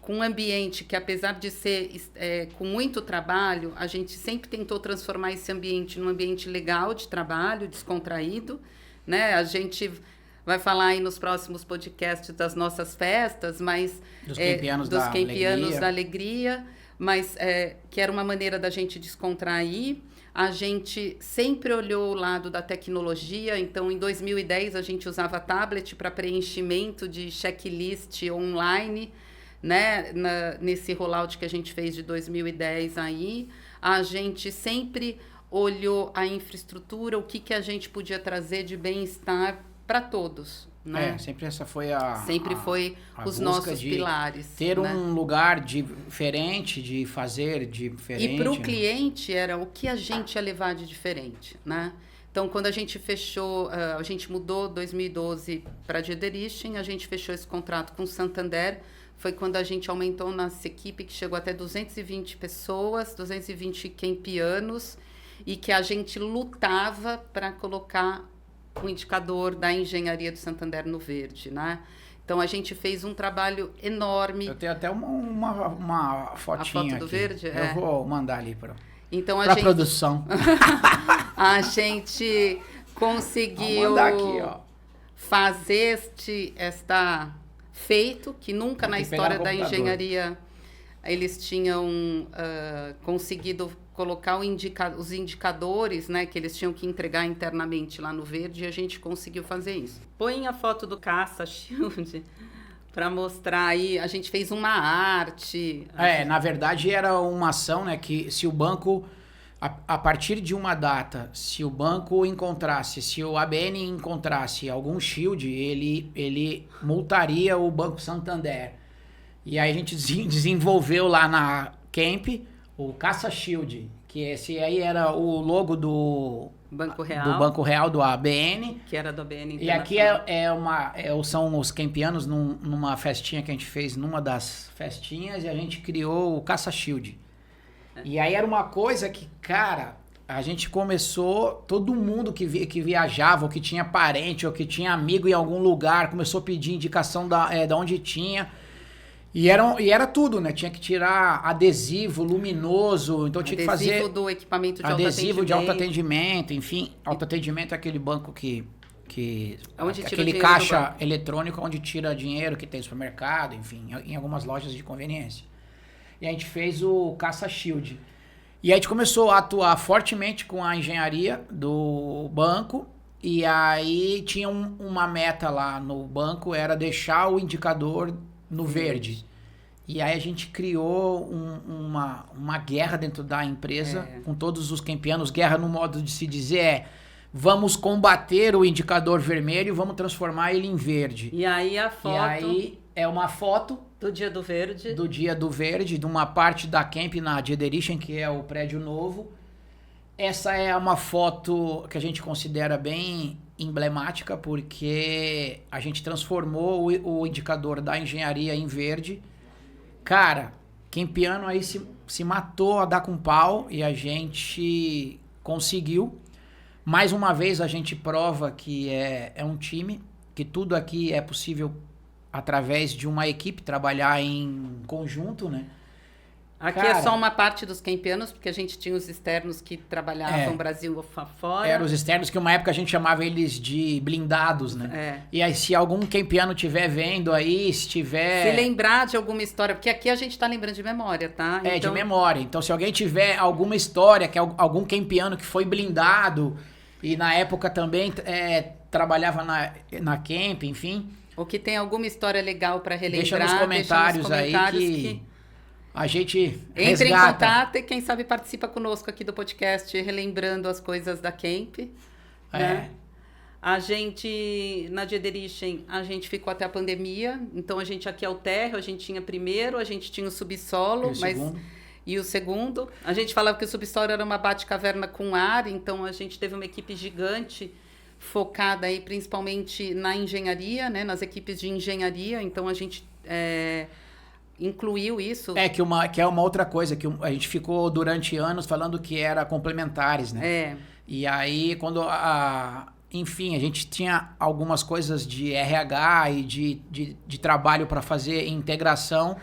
um ambiente que, apesar de ser com muito trabalho, a gente sempre tentou transformar esse ambiente num ambiente legal de trabalho, descontraído, né? A gente vai falar aí nos próximos podcasts das nossas festas, mas dos campianos da alegria, mas que era uma maneira da gente descontrair. A gente sempre olhou o lado da tecnologia, então em 2010 a gente usava tablet para preenchimento de checklist online, né? Nesse rollout que a gente fez de 2010 aí. A gente sempre olhou a infraestrutura, o que a gente podia trazer de bem-estar para todos. Né? Sempre essa foi Sempre foi os nossos pilares. Ter um lugar diferente, de fazer diferente. E para o cliente era o que a gente ia levar de diferente, né? Então, quando a gente fechou, a gente mudou 2012 para a Diederischen, a gente fechou esse contrato com o Santander, foi quando a gente aumentou nossa equipe, que chegou até 220 pessoas, 220 campianos, e que a gente lutava para colocar o indicador da engenharia do Santander no verde, né? Então, a gente fez um trabalho enorme. Eu tenho até uma fotinha a foto do aqui. verde? Eu vou mandar ali para a produção. A gente conseguiu fazer feito, que nunca na história da engenharia eles tinham conseguido colocar os indicadores, né, que eles tinham que entregar internamente lá no verde, e a gente conseguiu fazer isso. Põe a foto do Cassa Shield para mostrar aí. A gente fez uma arte. Na verdade era uma ação, né, que se o banco, a partir de uma data, se o banco encontrasse, se o ABN encontrasse algum shield, ele multaria o Banco Santander. E aí a gente desenvolveu lá na Camp o Cassa Shield, que esse aí era o logo do Banco Real, do ABN. Que era do ABN. E aqui são os campianos numa festinha que a gente fez, numa das festinhas, e a gente criou o Cassa Shield. E aí era uma coisa que, cara, a gente começou, todo mundo que viajava, ou que tinha parente, ou que tinha amigo em algum lugar, começou a pedir indicação da onde tinha. E era tudo, né? Tinha que tirar adesivo luminoso, então tinha que fazer... Adesivo do equipamento de autoatendimento. Adesivo de autoatendimento, enfim. Autoatendimento é aquele banco aquele caixa eletrônico onde tira dinheiro, que tem supermercado, enfim, em algumas lojas de conveniência. E a gente fez o Cassa Shield. E a gente começou a atuar fortemente com a engenharia do banco, e aí tinha uma meta lá no banco, era deixar o indicador no verde. E aí a gente criou uma guerra dentro da empresa, com todos os campianos. Guerra no modo de se dizer vamos combater o indicador vermelho e vamos transformar ele em verde. E aí a foto... E aí é uma foto... Do Dia do Verde. Do Dia do Verde, de uma parte da Camp na Diederischen, que é o prédio novo. Essa é uma foto que a gente considera bem emblemática, porque a gente transformou o indicador da engenharia em verde. Cara, campiano aí se matou a dar com pau, e a gente conseguiu. Mais uma vez a gente prova que é um time, que tudo aqui é possível através de uma equipe, trabalhar em conjunto, né? Aqui é só uma parte dos campianos, porque a gente tinha os externos que trabalhavam Brasil fora. Eram os externos, que uma época a gente chamava eles de blindados, né? E aí, se algum campiano estiver vendo aí, se lembrar de alguma história, porque aqui a gente tá lembrando de memória, tá? De memória. Então, se alguém tiver alguma história, que é algum campiano que foi blindado, e na época também trabalhava na Camp, enfim... Ou que tem alguma história legal para relembrar. Deixa nos comentários aí que a gente entre em contato e quem sabe participa conosco aqui do podcast, relembrando as coisas da Camp. Né? A gente, na Diederischen, a gente ficou até a pandemia. Então, a gente aqui é o térreo, a gente tinha primeiro, a gente tinha o subsolo. E o segundo. A gente falava que o subsolo era uma bate-caverna com ar, então a gente teve uma equipe gigante focada aí principalmente na engenharia, né, nas equipes de engenharia, então a gente incluiu isso. Que é uma outra coisa, que a gente ficou durante anos falando que era complementares, né? E aí, quando enfim, a gente tinha algumas coisas de RH e de trabalho para fazer integração,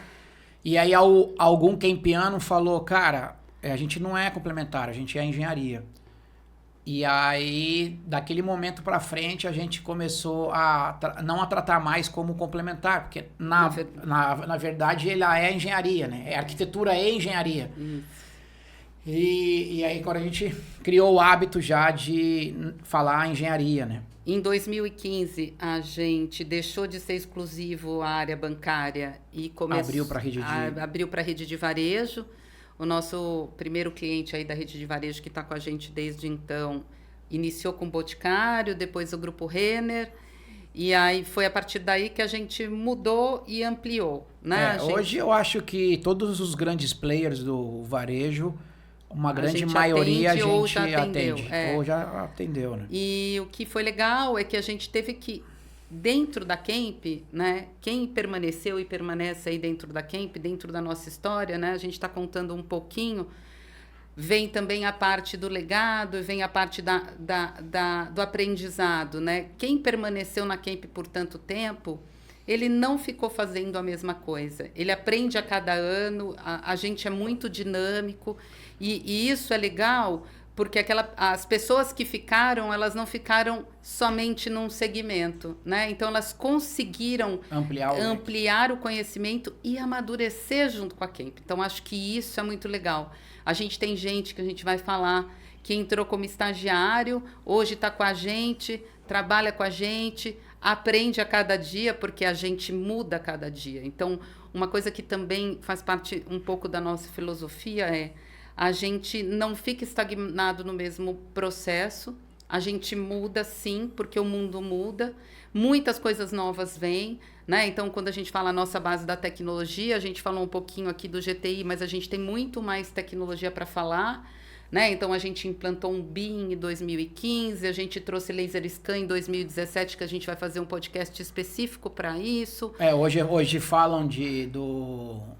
e aí algum campiano falou, cara, a gente não é complementar, a gente é engenharia. E aí, daquele momento para frente, a gente começou não a tratar mais como complementar, porque na verdade ela é engenharia, né? Arquitetura é engenharia. E aí agora a gente criou o hábito já de falar engenharia, né? Em 2015, a gente deixou de ser exclusivo a área bancária e começou... Abriu para a rede de varejo. O nosso primeiro cliente aí da rede de varejo que está com a gente desde então iniciou com o Boticário, depois o Grupo Renner, e aí foi a partir daí que a gente mudou e ampliou, né? Hoje eu acho que todos os grandes players do varejo, uma grande maioria a gente atende. Ou já atendeu, né? E o que foi legal é que a gente teve que, dentro da Kemp, né? Quem permaneceu e permanece aí dentro da Kemp, dentro da nossa história, né? A gente está contando um pouquinho. Vem também a parte do legado, vem a parte do aprendizado, né? Quem permaneceu na Kemp por tanto tempo, ele não ficou fazendo a mesma coisa. Ele aprende a cada ano, a gente é muito dinâmico, e isso é legal, porque as pessoas que ficaram, elas não ficaram somente num segmento, né? Então, elas conseguiram ampliar o conhecimento e amadurecer junto com a Kemp. Então, acho que isso é muito legal. A gente tem gente que a gente vai falar que entrou como estagiário, hoje está com a gente, trabalha com a gente, aprende a cada dia, porque a gente muda a cada dia. Então, uma coisa que também faz parte um pouco da nossa filosofia é a gente não fica estagnado no mesmo processo, a gente muda sim, porque o mundo muda, muitas coisas novas vêm, né? Então, quando a gente fala a nossa base da tecnologia, a gente falou um pouquinho aqui do GTI, mas a gente tem muito mais tecnologia para falar, né? Então, a gente implantou um BIM em 2015, a gente trouxe Laser Scan em 2017, que a gente vai fazer um podcast específico para isso. Hoje falam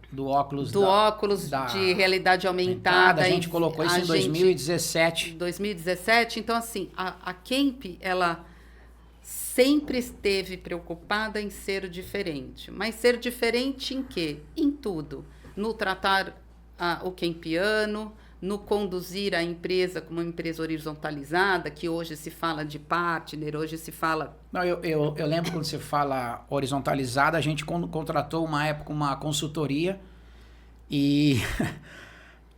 do óculos... óculos de realidade aumentada. A gente colocou isso em 2017. 2017. Então, assim, a Kemp, ela sempre esteve preocupada em ser diferente. Mas ser diferente em quê? Em tudo. No tratar o kempiano, no conduzir a empresa como uma empresa horizontalizada, que hoje se fala de partner, hoje se fala... Não, eu lembro quando você fala horizontalizada, a gente contratou uma época uma consultoria e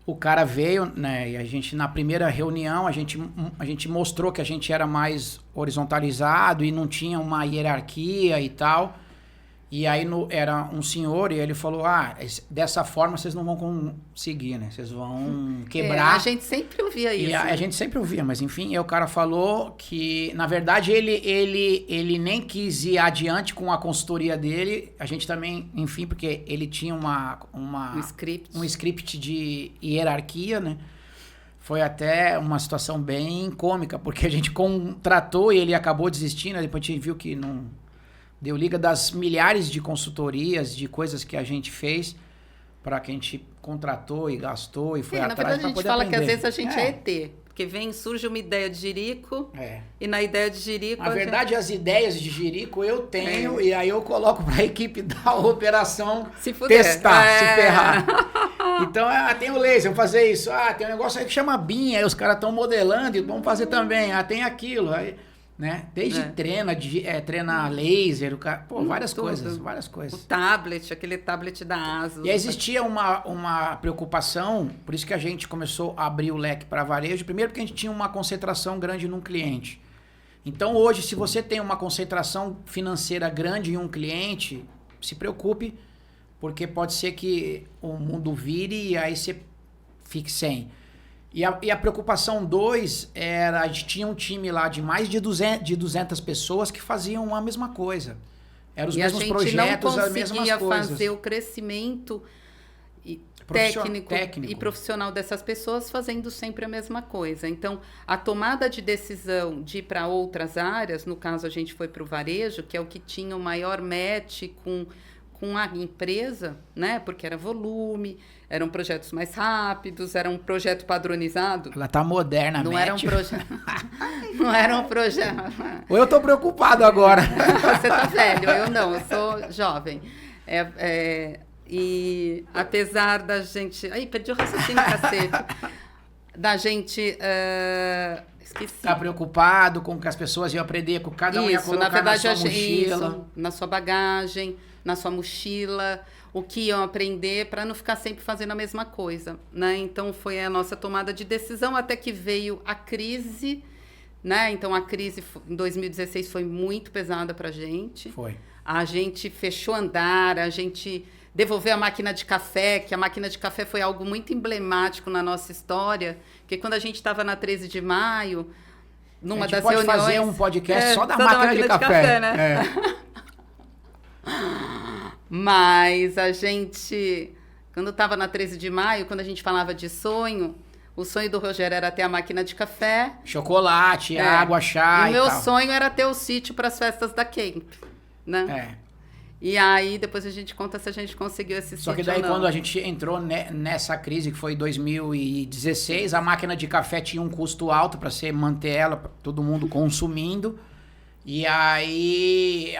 o cara veio, né, e a gente na primeira reunião, a gente mostrou que a gente era mais horizontalizado e não tinha uma hierarquia e tal. E aí era um senhor e ele falou, dessa forma vocês não vão conseguir, né? Vocês vão quebrar. A gente sempre ouvia isso. A gente sempre ouvia, mas enfim, o cara falou que, na verdade, ele nem quis ir adiante com a consultoria dele. A gente também, enfim, porque ele tinha um script de hierarquia, né? Foi até uma situação bem cômica, porque a gente contratou e ele acabou desistindo, depois a gente viu que não... Deu liga das milhares de consultorias, de coisas que a gente fez, para que a gente contratou e gastou e foi atrás para poder aprender. Na verdade, a gente fala que às vezes a gente é ET, porque surge uma ideia de Jerico, e na ideia de Jerico... Na verdade, as ideias de Jerico eu tenho, e aí eu coloco para a equipe da operação testar, se ferrar. Então, tem o laser, vamos fazer isso. Tem um negócio aí que chama BIM, aí os caras estão modelando e vamos fazer também. Tem aquilo, aí... Né? Desde treina laser, várias coisas. O tablet, aquele tablet da ASUS. E existia uma preocupação, por isso que a gente começou a abrir o leque para varejo, primeiro porque a gente tinha uma concentração grande num cliente. Então hoje, se você tem uma concentração financeira grande em um cliente, se preocupe, porque pode ser que o mundo vire e aí você fique sem. E a preocupação 2 era, a gente tinha um time lá de mais de 200 pessoas que faziam a mesma coisa. Eram os mesmos projetos, as mesmas coisas. E a gente não conseguia fazer o crescimento técnico e profissional dessas pessoas fazendo sempre a mesma coisa. Então, a tomada de decisão de ir para outras áreas, no caso a gente foi para o varejo, que é o que tinha o maior match com a empresa, né? Porque era volume, eram projetos mais rápidos, era um projeto padronizado. Ela tá moderna, não era um projeto. Não era um projeto. Ou eu tô preocupado agora. Você tá velho, eu não, eu sou jovem. E apesar da gente... Aí, perdi o raciocínio, cacete. Da gente... esqueci. Tá preocupado com o que as pessoas iam aprender, com cada um ia colocar na verdade, na sua mochila. Isso, na sua bagagem, na sua mochila, o que iam aprender para não ficar sempre fazendo a mesma coisa, né? Então, foi a nossa tomada de decisão até que veio a crise, né? Então, a crise em 2016 foi muito pesada para a gente. Foi. A gente fechou andar, a gente devolveu a máquina de café, que a máquina de café foi algo muito emblemático na nossa história, porque quando a gente estava na 13 de maio, numa das pode reuniões... fazer um podcast só da máquina de café, né? Mas a gente, quando estava na 13 de maio, quando a gente falava de sonho, o sonho do Rogério era ter a máquina de café. Chocolate, água, chá e meu sonho era ter o sítio para as festas da Camp, né? E aí, depois a gente conta se a gente conseguiu esse sítio. Só que daí, quando a gente entrou nessa crise, que foi em 2016, a máquina de café tinha um custo alto para você manter ela, pra todo mundo consumindo. E aí,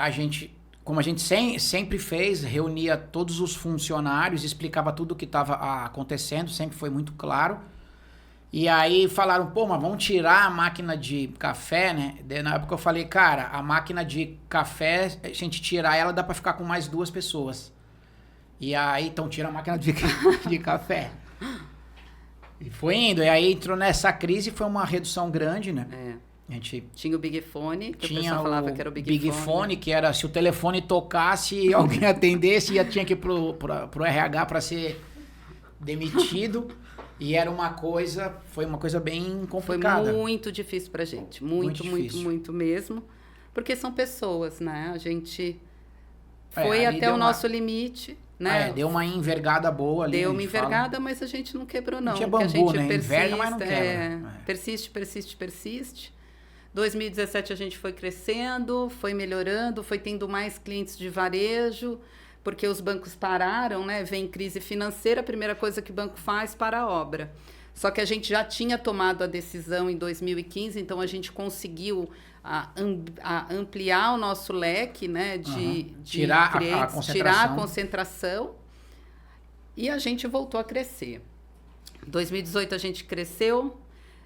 como a gente sempre fez, reunia todos os funcionários, explicava tudo o que estava acontecendo, sempre foi muito claro. E aí falaram, pô, mas vamos tirar a máquina de café, né? Daí, na época eu falei, cara, a máquina de café, a gente tirar ela, dá pra ficar com mais 2 pessoas. E aí, então tira a máquina de café. E foi indo. E aí entrou nessa crise, foi uma redução grande, né? A gente tinha o Big Fone, que tinha o pessoal falava que era o Big Fone, que era se o telefone tocasse e alguém atendesse, tinha que ir pro RH para ser demitido. E era foi uma coisa bem complicada. Foi muito difícil pra gente. Muito mesmo. Porque são pessoas, né? A gente foi até o nosso limite, né? Deu uma envergada boa ali. Deu uma envergada, mas a gente não quebrou, não. Não tinha bambu, a gente né? Enverga, mas não quebra. Persiste. 2017 a gente foi crescendo, foi melhorando, foi tendo mais clientes de varejo, porque os bancos pararam, né? Vem crise financeira, a primeira coisa que o banco faz para a obra. Só que a gente já tinha tomado a decisão em 2015, então a gente conseguiu ampliar o nosso leque, né? De tirar clientes, tirar a concentração, e a gente voltou a crescer. Em 2018 a gente cresceu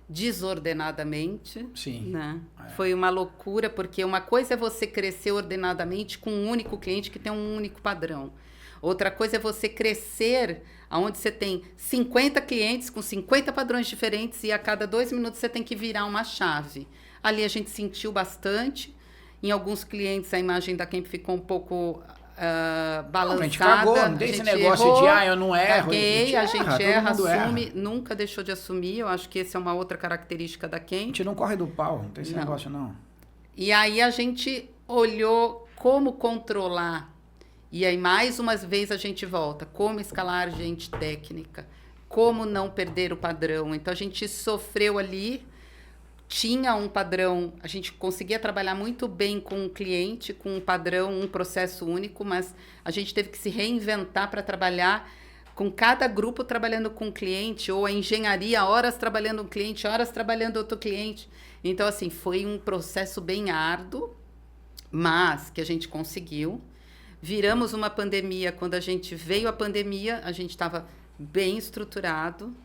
desordenadamente. Sim. Né? Foi uma loucura, porque uma coisa é você crescer ordenadamente com um único cliente que tem um único padrão. Outra coisa é você crescer onde você tem 50 clientes com 50 padrões diferentes e a cada 2 minutos você tem que virar uma chave. Ali a gente sentiu bastante. Em alguns clientes a imagem da Camp ficou um pouco balançada. A gente cagou, não tem esse negócio errou, de eu não erro. A gente erra, assume, nunca deixou de assumir. Eu acho que essa é uma outra característica da Camp. A gente não corre do pau, não tem esse negócio não. E aí a gente olhou como controlar. E aí mais uma vez a gente volta. Como escalar gente técnica. Como não perder o padrão. Então a gente sofreu ali. Tinha um padrão, a gente conseguia trabalhar muito bem com o cliente, com um padrão, um processo único, mas a gente teve que se reinventar para trabalhar com cada grupo trabalhando com o cliente, ou a engenharia, horas trabalhando um cliente, horas trabalhando outro cliente. Então, assim, foi um processo bem árduo, mas que a gente conseguiu. Viramos uma pandemia, quando a gente veio a pandemia, a gente estava bem estruturado.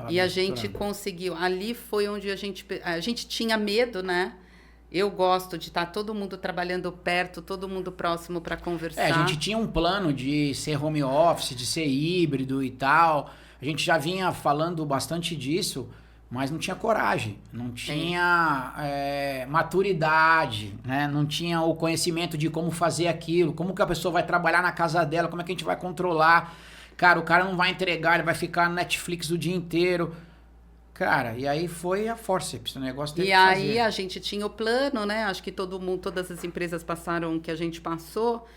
E a gente conseguiu. Ali foi onde a gente tinha medo, né? Eu gosto de estar todo mundo trabalhando perto, todo mundo próximo para conversar. A gente tinha um plano de ser home office, de ser híbrido e tal. A gente já vinha falando bastante disso, mas não tinha coragem, não tinha maturidade, né? Não tinha o conhecimento de como fazer aquilo, como que a pessoa vai trabalhar na casa dela, como é que a gente vai controlar. Cara, o cara não vai entregar, ele vai ficar no Netflix o dia inteiro. Cara, e aí foi a forceps, o negócio teve que fazer. E aí a gente tinha o plano, né? Acho que todas as empresas passaram o que a gente passou.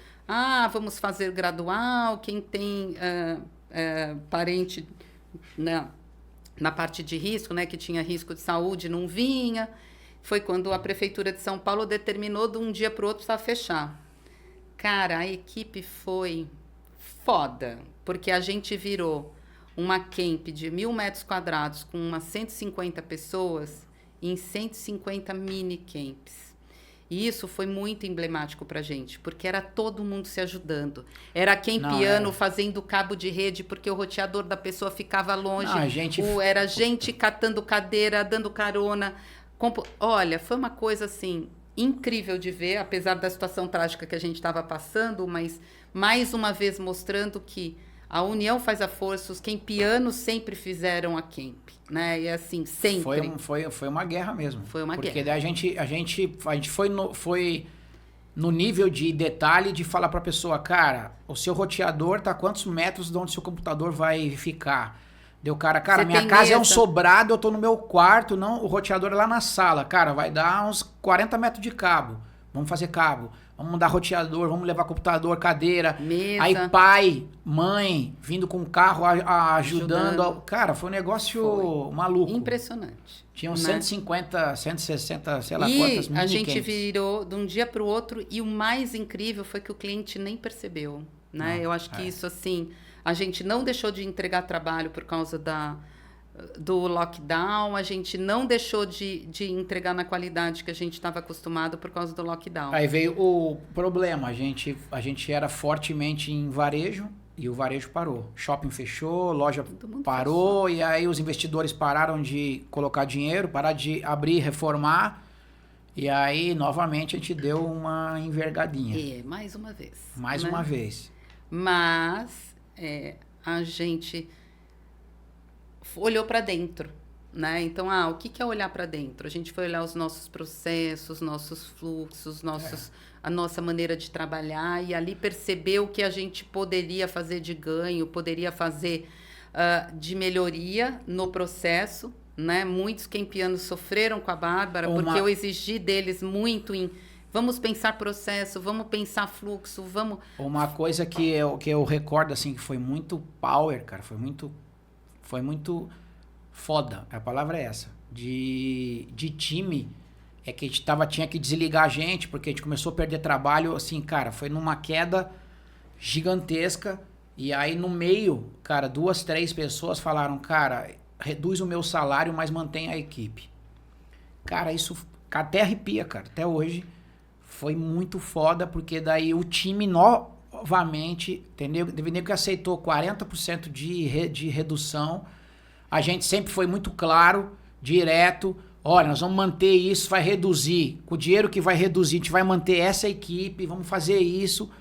Vamos fazer gradual, quem tem parente na parte de risco, né? Que tinha risco de saúde, não vinha. Foi quando a Prefeitura de São Paulo determinou de um dia para o outro para fechar. Cara, a equipe foi foda, porque a gente virou uma camp de 1.000 metros quadrados com umas 150 pessoas em 150 mini camps. E isso foi muito emblemático pra gente, porque era todo mundo se ajudando. Era quem Não, piano fazendo cabo de rede, porque o roteador da pessoa ficava longe. Não, a gente... Era gente catando cadeira, dando carona. Olha, foi uma coisa assim incrível de ver, apesar da situação trágica que a gente estava passando, mas mais uma vez mostrando que a união faz a força, os Kempianos sempre fizeram a Kemp, né? E assim, sempre. Foi uma guerra mesmo. Foi uma guerra. Porque daí a gente foi no nível de detalhe de falar pra pessoa, cara, o seu roteador tá a quantos metros de onde seu computador vai ficar? Deu, cara, minha casa é um sobrado, eu tô no meu quarto, não, o roteador é lá na sala. Cara, vai dar uns 40 metros de cabo. Vamos fazer cabo. Vamos mudar roteador, vamos levar computador, cadeira. Mesa. Aí pai, mãe, vindo com o carro ajudando. Cara, foi um negócio maluco. Impressionante. Tinham né? 150, 160, sei lá e quantas a gente minicamps. virou de um dia para o outro e o mais incrível foi que o cliente nem percebeu, né? Não, Eu acho que isso, assim, a gente não deixou de entregar trabalho por causa do lockdown, a gente não deixou de entregar na qualidade que a gente estava acostumado por causa do lockdown. Aí veio o problema, a gente era fortemente em varejo e o varejo parou. Shopping fechou, loja parou, e aí os investidores pararam de colocar dinheiro, pararam de abrir, reformar, e aí novamente a gente deu uma envergadinha. Mais uma vez. Mais né? uma vez. Mas a gente olhou para dentro, né? Então, o que é olhar para dentro? A gente foi olhar os nossos processos, nossos fluxos, a nossa maneira de trabalhar e ali perceber o que a gente poderia fazer de ganho, poderia fazer de melhoria no processo, né? Muitos Kempianos sofreram com a Bárbara porque eu exigi deles muito em vamos pensar processo, vamos pensar fluxo, vamos... Uma coisa que eu recordo, assim, que foi muito power, cara, foi muito foda, a palavra é essa, de time, é que a gente tinha que desligar a gente, porque a gente começou a perder trabalho, assim, cara, foi numa queda gigantesca, e aí no meio, cara, 2, 3 pessoas falaram, cara, reduz o meu salário, mas mantém a equipe. Cara, isso até arrepia, cara, até hoje, foi muito foda, porque daí o time novamente, entendeu? Teve que aceitou 40% de redução. A gente sempre foi muito claro, direto. Olha, nós vamos manter isso, vai reduzir. Com o dinheiro que vai reduzir, a gente vai manter essa equipe, vamos fazer isso.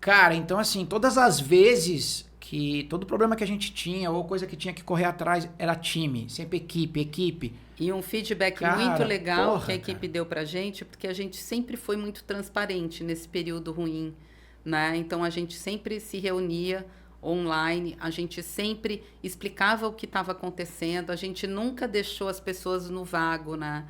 Cara, então assim, todas as vezes que todo problema que a gente tinha, ou coisa que tinha que correr atrás, era time, sempre equipe. E um feedback muito legal que a equipe deu pra gente, porque a gente sempre foi muito transparente nesse período ruim, né? Então a gente sempre se reunia online, a gente sempre explicava o que estava acontecendo, a gente nunca deixou as pessoas no vago, né?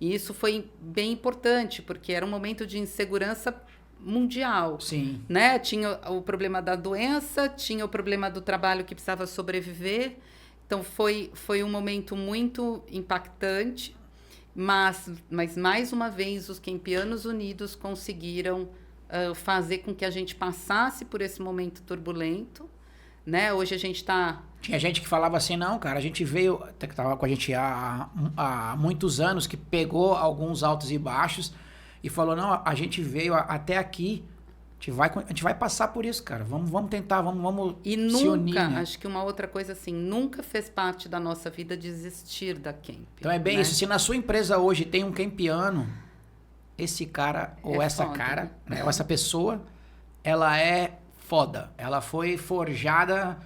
E isso foi bem importante, porque era um momento de insegurança mundial. Sim. Né? Tinha o problema da doença, tinha o problema do trabalho que precisava sobreviver. Então foi um momento muito impactante, mas mais uma vez os Kempianos Unidos conseguiram fazer com que a gente passasse por esse momento turbulento, né? Hoje a gente está... Tinha gente que falava assim, não, cara, a gente veio, até que estava com a gente há muitos anos, que pegou alguns altos e baixos e falou, não, a gente veio até aqui, a gente vai passar por isso, cara, vamos tentar, vamos e se nunca, unir, né? Acho que uma outra coisa assim, nunca fez parte da nossa vida desistir da Kemp. Então é bem né? isso, se na sua empresa hoje tem um Kempiano, esse cara ou essa foda, cara, né, ou essa pessoa, ela é foda, ela foi forjada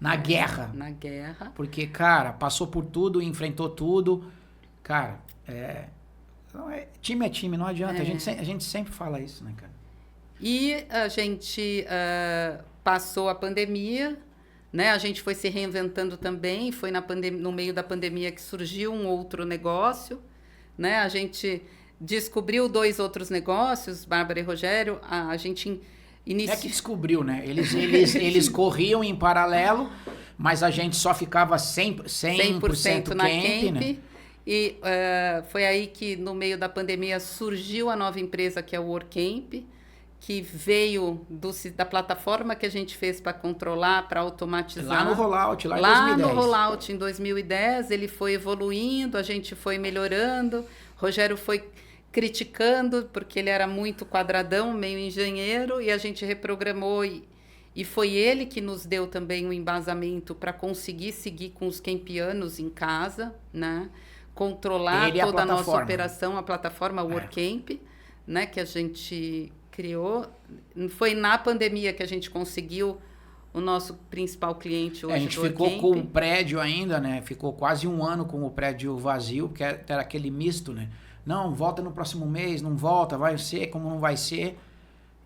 na guerra. Na guerra. Porque, cara, passou por tudo, enfrentou tudo. Cara, time é time, não adianta. A gente sempre fala isso, né, cara? E a gente passou a pandemia, né? A gente foi se reinventando também. Foi no meio da pandemia que surgiu um outro negócio, né? A gente descobriu 2 outros negócios, Bárbara e Rogério. A gente É que descobriu, né? Eles corriam em paralelo, mas a gente só ficava 100% na Kemp, né? E foi aí que, no meio da pandemia, surgiu a nova empresa, que é o WorkCamp, que veio da plataforma que a gente fez para controlar, para automatizar. Lá no rollout, lá em 2010. Lá no rollout, em 2010, ele foi evoluindo, a gente foi melhorando. Rogério foi criticando, porque ele era muito quadradão, meio engenheiro, e a gente reprogramou e foi ele que nos deu também o embasamento para conseguir seguir com os campianos em casa, né? Controlar toda a nossa operação, a plataforma WorkCamp, né? Que a gente criou. Foi na pandemia que a gente conseguiu o nosso principal cliente hoje. A gente ficou com o prédio ainda, né? Ficou quase um ano com o prédio vazio, porque era aquele misto, né? Não, volta no próximo mês, não volta, vai ser como não vai ser.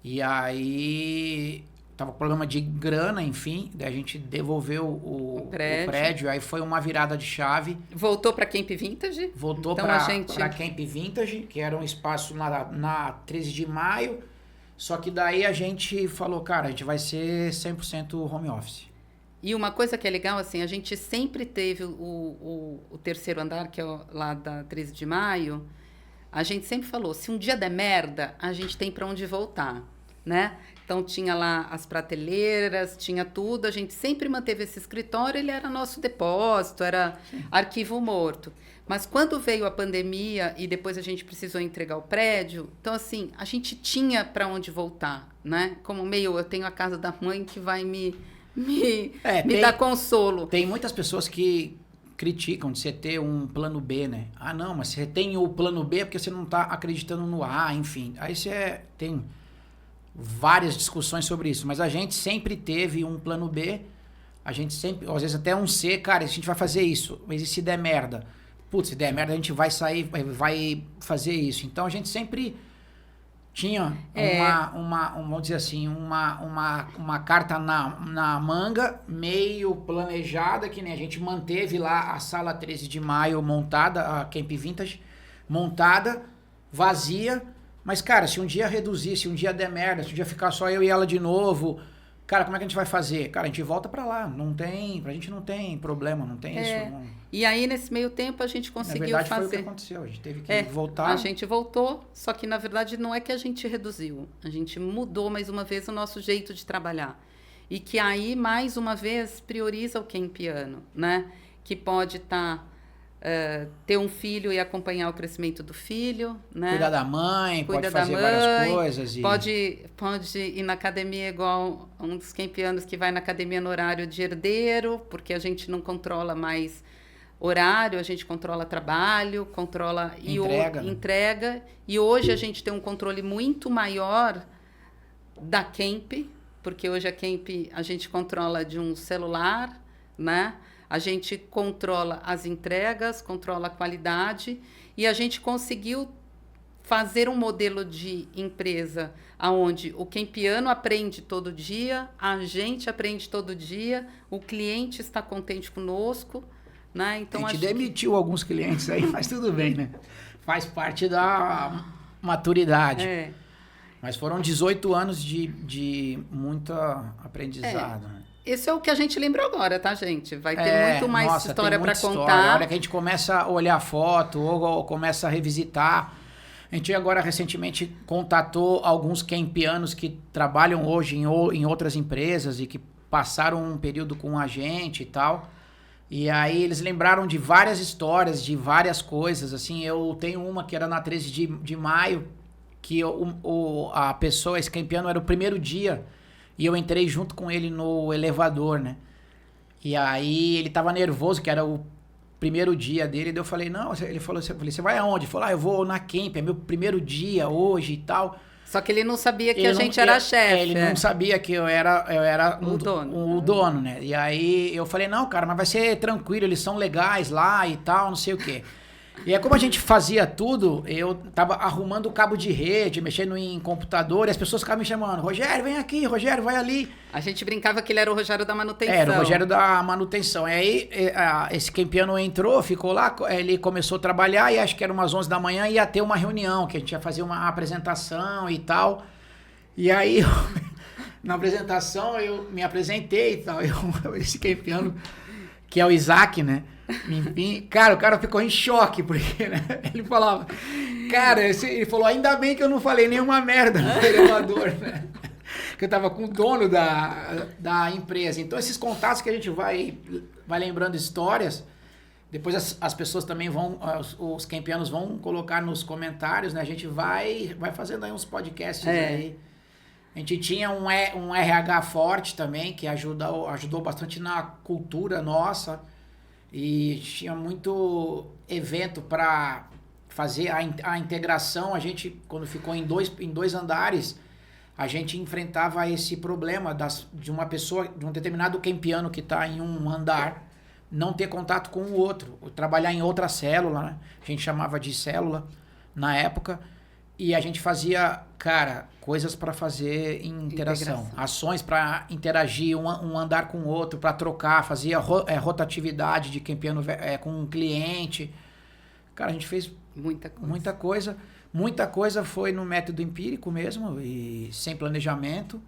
E aí tava com problema de grana, enfim, daí a gente devolveu o prédio, aí foi uma virada de chave. Voltou para Camp Vintage? Voltou então para Camp Vintage, que era um espaço na 13 de maio, só que daí a gente falou, cara, a gente vai ser 100% home office. E uma coisa que é legal, assim, a gente sempre teve o terceiro andar, que é lá da 13 de maio, a gente sempre falou, se um dia der merda, a gente tem para onde voltar, né? Então, tinha lá as prateleiras, tinha tudo, a gente sempre manteve esse escritório, ele era nosso depósito, era arquivo morto. Mas quando veio a pandemia e depois a gente precisou entregar o prédio, então, assim, a gente tinha para onde voltar, né? Como meio, eu tenho a casa da mãe que vai me dá consolo. Tem muitas pessoas que criticam de você ter um plano B, né? Ah, não, mas você tem o plano B porque você não está acreditando no A, enfim. Aí você tem várias discussões sobre isso, mas a gente sempre teve um plano B, a gente sempre, às vezes até um C, cara, a gente vai fazer isso, mas e se der merda? Putz, se der merda a gente vai sair, vai fazer isso. Então a gente sempre tinha vamos dizer assim, uma carta na manga, meio planejada, que nem a gente manteve lá a sala 13 de maio montada, a Camp Vintage montada, vazia, mas, cara, se um dia reduzir, se um dia der merda, se um dia ficar só eu e ela de novo, cara, como é que a gente vai fazer? Cara, a gente volta pra lá, pra gente não tem problema, não tem isso. Não. E aí, nesse meio tempo, a gente conseguiu fazer. Na verdade, foi o que aconteceu, a gente teve que voltar. A gente voltou, só que, na verdade, não é que a gente reduziu, a gente mudou, mais uma vez, o nosso jeito de trabalhar. E que aí, mais uma vez, prioriza o campiano, né? Que pode estar... ter um filho e acompanhar o crescimento do filho, né? Cuidar da mãe, pode fazer várias coisas. Pode ir na academia igual um dos campianos que vai na academia no horário de herdeiro, porque a gente não controla mais horário, a gente controla trabalho, controla entrega. E hoje a gente tem um controle muito maior da Camp, porque hoje a Camp a gente controla de um celular, né? A gente controla as entregas, controla a qualidade e a gente conseguiu fazer um modelo de empresa onde o campiano aprende todo dia, a gente aprende todo dia, o cliente está contente conosco, né? Então, a gente demitiu alguns clientes aí, mas tudo bem, né? Faz parte da maturidade. Mas foram 18 anos de muito aprendizado, né? Esse é o que a gente lembrou agora, tá, gente? Vai ter muito mais história para contar. A hora que a gente começa a olhar foto ou começa a revisitar. A gente agora recentemente contatou alguns campianos que trabalham hoje em outras empresas e que passaram um período com a gente e tal. E aí eles lembraram de várias histórias, de várias coisas. Assim, eu tenho uma que era na 13 de maio, que a pessoa, esse campiano, era o primeiro dia. E eu entrei junto com ele no elevador, né? E aí ele tava nervoso, que era o primeiro dia dele. Daí eu falei, não, ele falou, você vai aonde? Ele falou, eu vou na Camp, é meu primeiro dia hoje e tal. Só que ele não sabia que a gente era chefe. Ele não sabia que eu era o dono, né? E aí eu falei, não, cara, mas vai ser tranquilo, eles são legais lá e tal, não sei o quê. E aí, como a gente fazia tudo, eu tava arrumando o cabo de rede, mexendo em computador, e as pessoas ficavam me chamando, Rogério, vem aqui, Rogério, vai ali. A gente brincava que ele era o Rogério da manutenção. Era o Rogério da manutenção. E aí, esse campiano entrou, ficou lá, ele começou a trabalhar, e acho que era umas 11 da manhã, ia ter uma reunião, que a gente ia fazer uma apresentação e tal. E aí, na apresentação, eu me apresentei e tal, esse campiano, que é o Isaac, né? Enfim, cara, o cara ficou em choque, porque, né? Ele falava, cara, ele falou, ainda bem que eu não falei nenhuma merda no elevador, né? Que eu tava com o dono da empresa. Então, esses contatos que a gente vai lembrando histórias, Depois as pessoas também vão, os campeanos vão colocar nos comentários, né? A gente vai fazendo aí uns podcasts aí. A gente tinha um RH forte também, que ajudou bastante na cultura nossa. E tinha muito evento para fazer a integração. A gente, quando ficou em dois andares, a gente enfrentava esse problema de uma pessoa, de um determinado campeano que está em um andar, não ter contato com o outro, trabalhar em outra célula, né? A gente chamava de célula na época, e a gente fazia, cara, coisas para fazer integração, ações para interagir um andar com o outro, para trocar, fazia rotatividade de campeão com um cliente. Cara, a gente fez muita coisa foi no método empírico mesmo, e sem planejamento.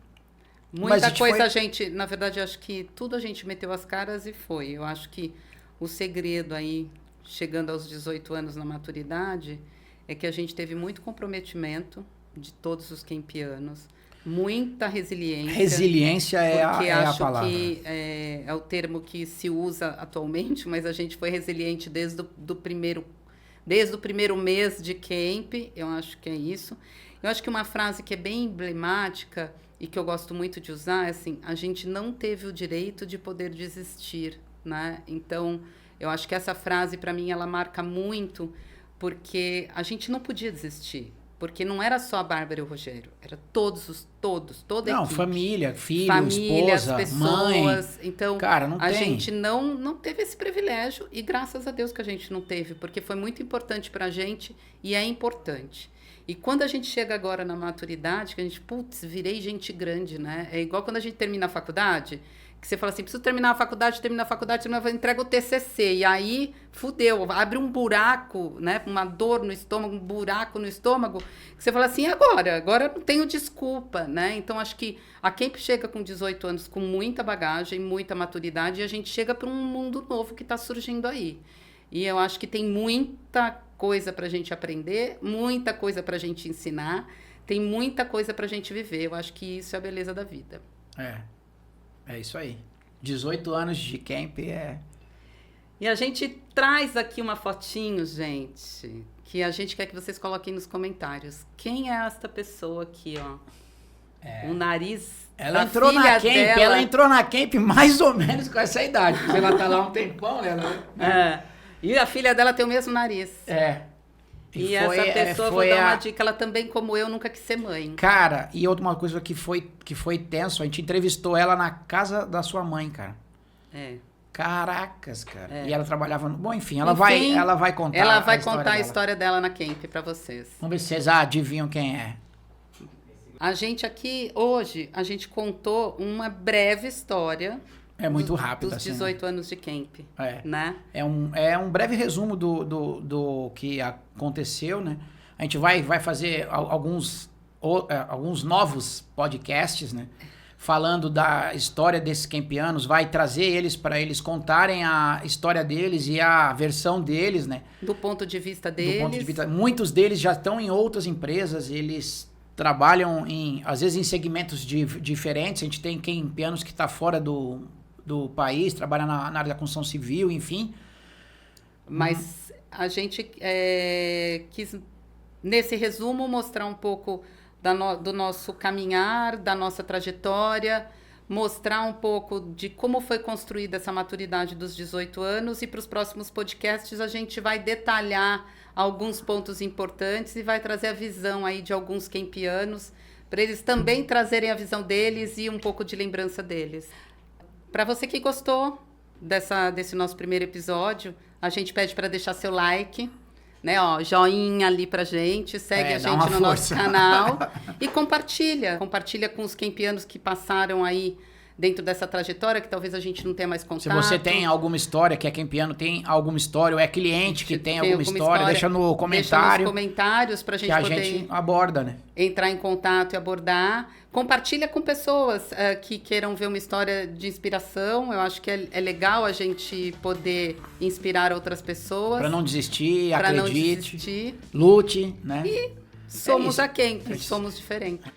Muita coisa a gente, na verdade, acho que tudo a gente meteu as caras e foi. Eu acho que o segredo aí, chegando aos 18 anos na maturidade, é que a gente teve muito comprometimento de todos os campeanos, muita resiliência. Resiliência é a palavra. Porque acho que é o termo que se usa atualmente, mas a gente foi resiliente desde o primeiro mês de camp, eu acho que é isso. Eu acho que uma frase que é bem emblemática e que eu gosto muito de usar é assim, a gente não teve o direito de poder desistir, né? Então, eu acho que essa frase, para mim, ela marca muito, porque a gente não podia desistir. Porque não era só a Bárbara e o Rogério, era toda a equipe. Família, filho, esposa, pessoas, mãe. Então, cara, a gente não teve esse privilégio, e graças a Deus que a gente não teve, porque foi muito importante pra gente e é importante. E quando a gente chega agora na maturidade, que a gente, virei gente grande, né? É igual quando a gente termina a faculdade, que você fala assim, preciso terminar a faculdade, entrega o TCC, e aí, fudeu, abre um buraco, né? Uma dor no estômago, um buraco no estômago, que você fala assim, agora não tenho desculpa, né? Então, acho que a Camp chega com 18 anos com muita bagagem, muita maturidade, e a gente chega para um mundo novo que está surgindo aí. E eu acho que tem muita coisa para a gente aprender, muita coisa para a gente ensinar, tem muita coisa para a gente viver. Eu acho que isso é a beleza da vida. É isso aí. 18 anos de camp E a gente traz aqui uma fotinho, gente, que a gente quer que vocês coloquem nos comentários. Quem é esta pessoa aqui, ó? O nariz. Ela entrou na camp, ela entrou na camp mais ou menos com essa idade, porque ela tá lá um tempão, né? E a filha dela tem o mesmo nariz. E essa pessoa, vou dar uma dica, ela também, como eu, nunca quis ser mãe. Cara, e outra coisa que foi tenso, a gente entrevistou ela na casa da sua mãe, cara. Caracas, cara. E ela trabalhava no... Bom, enfim, ela vai contar. Ela vai contar a história dela na camp pra vocês. Vamos ver se vocês adivinham quem é. A gente aqui, hoje, a gente contou uma breve história... muito rápido, dos 18 anos de camp, né? É um breve resumo do que aconteceu, né? A gente vai fazer alguns novos podcasts, né? Falando da história desses campeanos, vai trazer eles para eles contarem a história deles e a versão deles, né? Do ponto de vista deles. Muitos deles já estão em outras empresas, eles trabalham às vezes em segmentos diferentes. A gente tem campeanos que está fora do país, trabalha na área da construção civil, enfim. Mas a gente quis, nesse resumo, mostrar um pouco do nosso caminhar, da nossa trajetória, mostrar um pouco de como foi construída essa maturidade dos 18 anos, e para os próximos podcasts a gente vai detalhar alguns pontos importantes e vai trazer a visão aí de alguns campeanos, para eles também trazerem a visão deles e um pouco de lembrança deles. Para você que gostou desse nosso primeiro episódio, a gente pede para deixar seu like, né? Joinha ali pra gente, segue a gente no nosso canal e compartilha com os campeanos que passaram aí dentro dessa trajetória, que talvez a gente não tenha mais contato. Se você tem alguma história, que é campeano, tem alguma história, ou é cliente que tem alguma história, deixa no comentário. Deixa nos comentários pra gente poder... a gente aborda, né? Entrar em contato e abordar. Compartilha com pessoas que queiram ver uma história de inspiração. Eu acho que é legal a gente poder inspirar outras pessoas. Para não desistir, acredite, lute, né? E somos a quem? Somos diferentes.